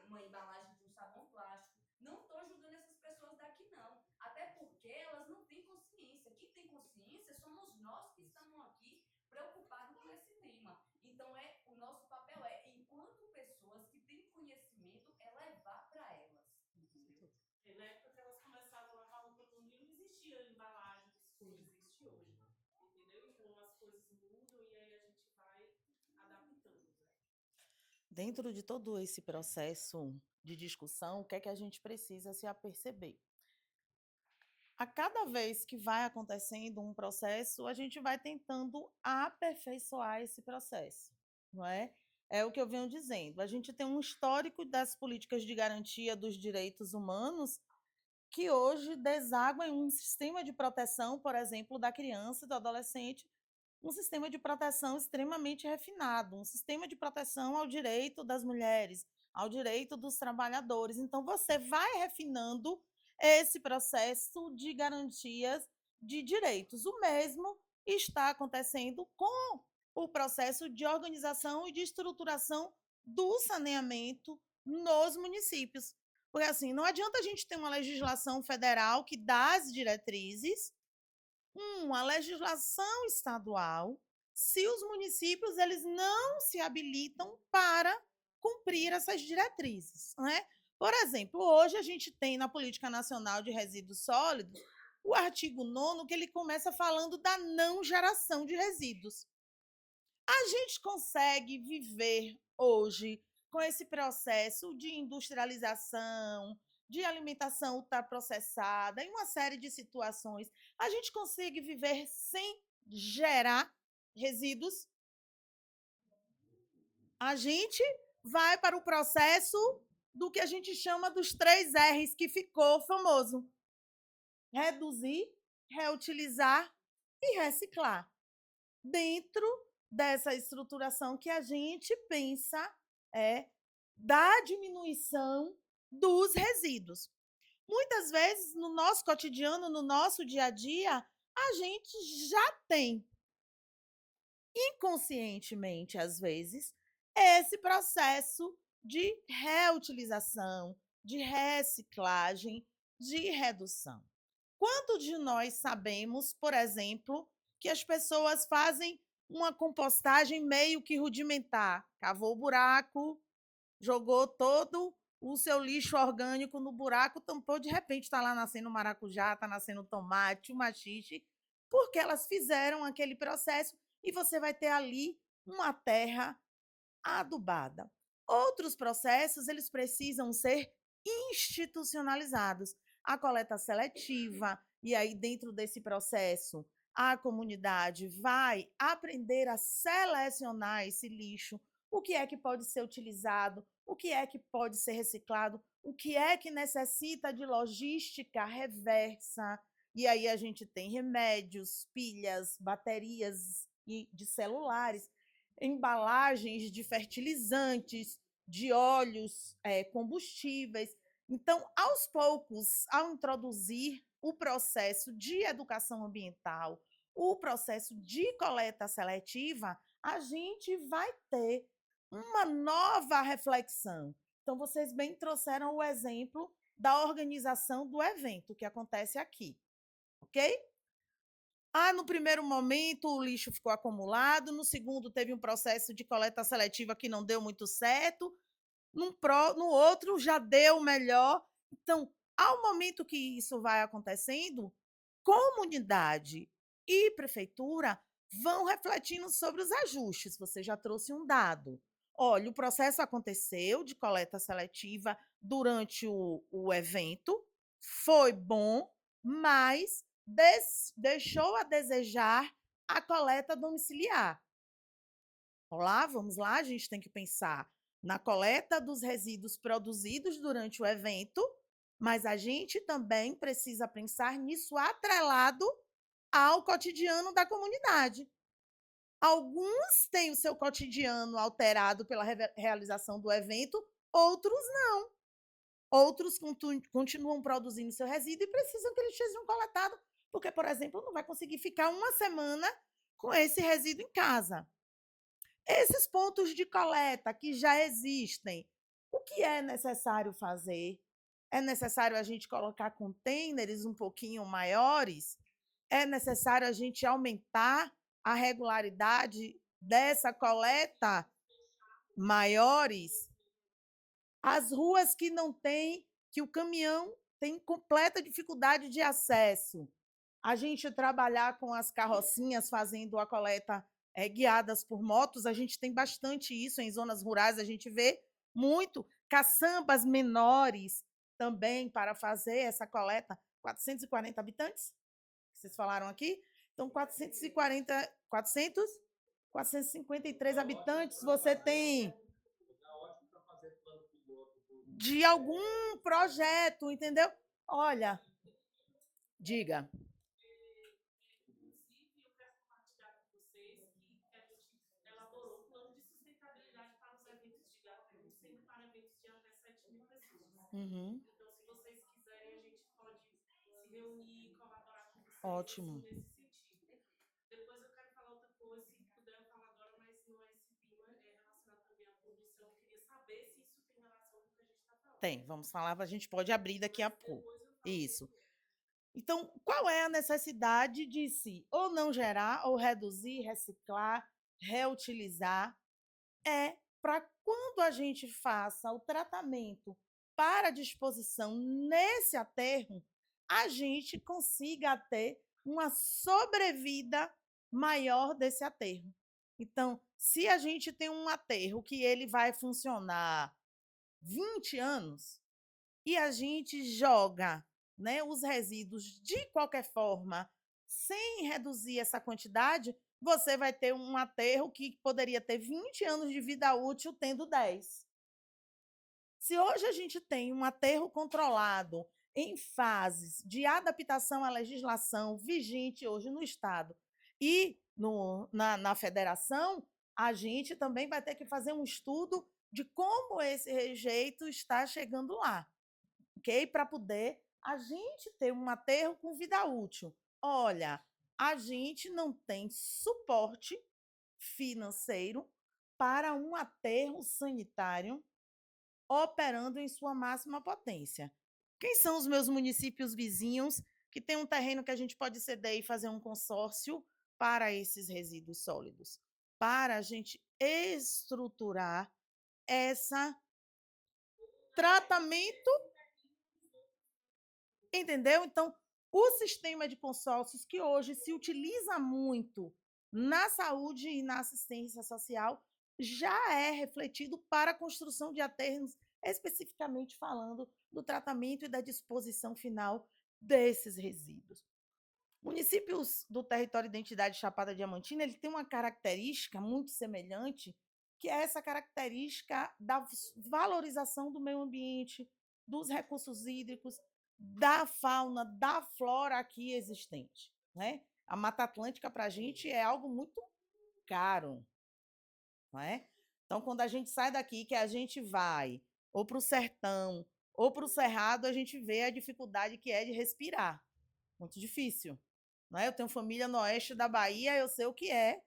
uma embalagem de um sabão plástico. Não estou julgando essas pessoas daqui, não. Até porque elas não têm consciência. Quem tem consciência somos nós que estamos aqui preocupados com esse tema. Então, o nosso papel enquanto pessoas que têm conhecimento, é levar para elas. Entendeu? E na época que elas começaram a lavar roupa no rio, não existia embalagem como existe hoje. Entendeu? Então, as coisas mudam e aí a gente vai adaptando. Né? Dentro de todo esse processo de discussão, o que é que a gente precisa se aperceber? A cada vez que vai acontecendo um processo, a gente vai tentando aperfeiçoar esse processo, não é? É o que eu venho dizendo. A gente tem um histórico das políticas de garantia dos direitos humanos que hoje deságua em um sistema de proteção, por exemplo, da criança e do adolescente, um sistema de proteção extremamente refinado, um sistema de proteção ao direito das mulheres, ao direito dos trabalhadores. Então, você vai refinando esse processo de garantias de direitos. O mesmo está acontecendo com o processo de organização e de estruturação do saneamento nos municípios. Porque, assim, não adianta a gente ter uma legislação federal que dá as diretrizes, uma legislação estadual, se os municípios eles não se habilitam para cumprir essas diretrizes, né? Por exemplo, hoje a gente tem na Política Nacional de Resíduos Sólidos o artigo 9º, que ele começa falando da não geração de resíduos. A gente consegue viver hoje com esse processo de industrialização, de alimentação ultraprocessada, em uma série de situações, a gente consegue viver sem gerar resíduos? A gente vai para o processo do que a gente chama dos 3 R's, que ficou famoso: reduzir, reutilizar e reciclar. Dentro dessa estruturação que a gente pensa da diminuição dos resíduos. Muitas vezes, no nosso cotidiano, no nosso dia a dia, a gente já tem, inconscientemente, às vezes, esse processo de reutilização, de reciclagem, de redução. Quantos de nós sabemos, por exemplo, que as pessoas fazem uma compostagem meio que rudimentar? Cavou o buraco, jogou todo o seu lixo orgânico no buraco, tampou, de repente está lá nascendo maracujá, está nascendo tomate, maxixe, porque elas fizeram aquele processo e você vai ter ali uma terra adubada. Outros processos, eles precisam ser institucionalizados. A coleta seletiva, e aí dentro desse processo, a comunidade vai aprender a selecionar esse lixo, o que é que pode ser utilizado, o que é que pode ser reciclado, o que é que necessita de logística reversa. E aí a gente tem remédios, pilhas, baterias de celulares, embalagens de fertilizantes, de óleos, combustíveis. Então, aos poucos, ao introduzir o processo de educação ambiental, o processo de coleta seletiva, a gente vai ter uma nova reflexão. Então, vocês bem trouxeram o exemplo da organização do evento que acontece aqui, ok? No primeiro momento o lixo ficou acumulado, no segundo teve um processo de coleta seletiva que não deu muito certo, no outro já deu melhor. Então, ao momento que isso vai acontecendo, comunidade e prefeitura vão refletindo sobre os ajustes. Você já trouxe um dado. Olha, o processo aconteceu de coleta seletiva durante o evento, foi bom, mas deixou a desejar a coleta domiciliar. Olá, vamos lá, a gente tem que pensar na coleta dos resíduos produzidos durante o evento, mas a gente também precisa pensar nisso atrelado ao cotidiano da comunidade. Alguns têm o seu cotidiano alterado pela realização do evento, outros não. Outros continuam produzindo seu resíduo e precisam que eles sejam coletados, porque, por exemplo, não vai conseguir ficar uma semana com esse resíduo em casa. Esses pontos de coleta que já existem, o que é necessário fazer? É necessário a gente colocar contêineres um pouquinho maiores? É necessário a gente aumentar a regularidade dessa coleta maiores? As ruas que não têm, que o caminhão tem completa dificuldade de acesso. A gente trabalhar com as carrocinhas fazendo a coleta guiadas por motos, a gente tem bastante isso em zonas rurais, a gente vê muito caçambas menores também para fazer essa coleta. 440 habitantes, vocês falaram aqui? Então, 453 habitantes, você tem de algum projeto, entendeu? Olha, diga. Uhum. Então, se vocês quiserem, a gente pode se reunir, colaborar com vocês Ótimo. nesse sentido. Depois eu quero falar outra coisa, se puder eu falo agora, mas não é esse tema, é relacionado também à produção. Eu queria saber se isso tem relação com o que a gente está falando. Tem, vamos falar, a gente pode abrir daqui a pouco. Isso. Então, qual é a necessidade de se ou não gerar, ou reduzir, reciclar, reutilizar? É para quando a gente faça o tratamento para disposição nesse aterro, a gente consiga ter uma sobrevida maior desse aterro. Então, se a gente tem um aterro que ele vai funcionar 20 anos e a gente joga, né, os resíduos de qualquer forma, sem reduzir essa quantidade, você vai ter um aterro que poderia ter 20 anos de vida útil, tendo 10. Se hoje a gente tem um aterro controlado em fases de adaptação à legislação vigente hoje no Estado e na federação, a gente também vai ter que fazer um estudo de como esse rejeito está chegando lá, ok? Para poder a gente ter um aterro com vida útil. Olha, a gente não tem suporte financeiro para um aterro sanitário operando em sua máxima potência. Quem são os meus municípios vizinhos que têm um terreno que a gente pode ceder e fazer um consórcio para esses resíduos sólidos? Para a gente estruturar esse tratamento, entendeu? Então, o sistema de consórcios que hoje se utiliza muito na saúde e na assistência social já é refletido para a construção de aterros especificamente falando do tratamento e da disposição final desses resíduos. Municípios do território de identidade Chapada Diamantina, ele tem uma característica muito semelhante, que é essa característica da valorização do meio ambiente, dos recursos hídricos, da fauna, da flora aqui existente, né? A Mata Atlântica, para a gente, é algo muito caro, não é? Então, quando a gente sai daqui, que a gente vai ou para o sertão ou para o cerrado, a gente vê a dificuldade que é de respirar. Muito difícil. Não é? Eu tenho família no oeste da Bahia, eu sei o que é.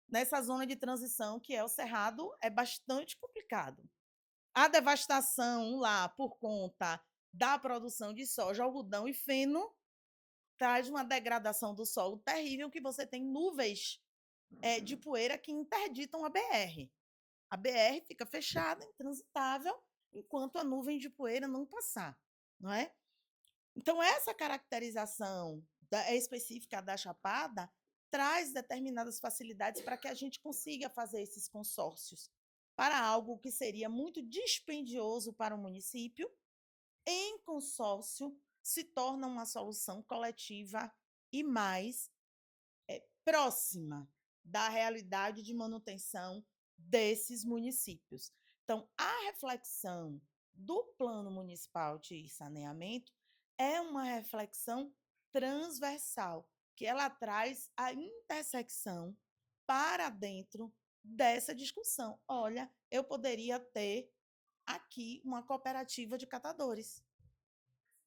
Nessa zona de transição, que é o cerrado, é bastante complicado. A devastação lá, por conta da produção de soja, algodão e feno, traz uma degradação do solo terrível, que você tem nuvens de poeira que interditam a BR. A BR fica fechada, intransitável, enquanto a nuvem de poeira não passar, não é? Então, essa caracterização específica da Chapada traz determinadas facilidades para que a gente consiga fazer esses consórcios para algo que seria muito dispendioso para o município. Em consórcio, se torna uma solução coletiva e mais próxima da realidade de manutenção desses municípios. Então, a reflexão do Plano Municipal de Saneamento é uma reflexão transversal, que ela traz a intersecção para dentro dessa discussão. Olha, eu poderia ter aqui uma cooperativa de catadores.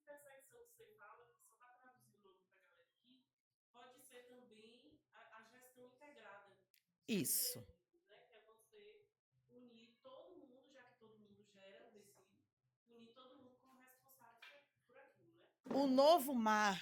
Essa intersecção que você fala, só para traduzir o nome para a galera aqui, pode ser também a gestão integrada. Isso. Né? Que é você unir todo mundo, já que todo mundo gera o resíduo, unir todo mundo como responsável por aquilo, né? O novo mar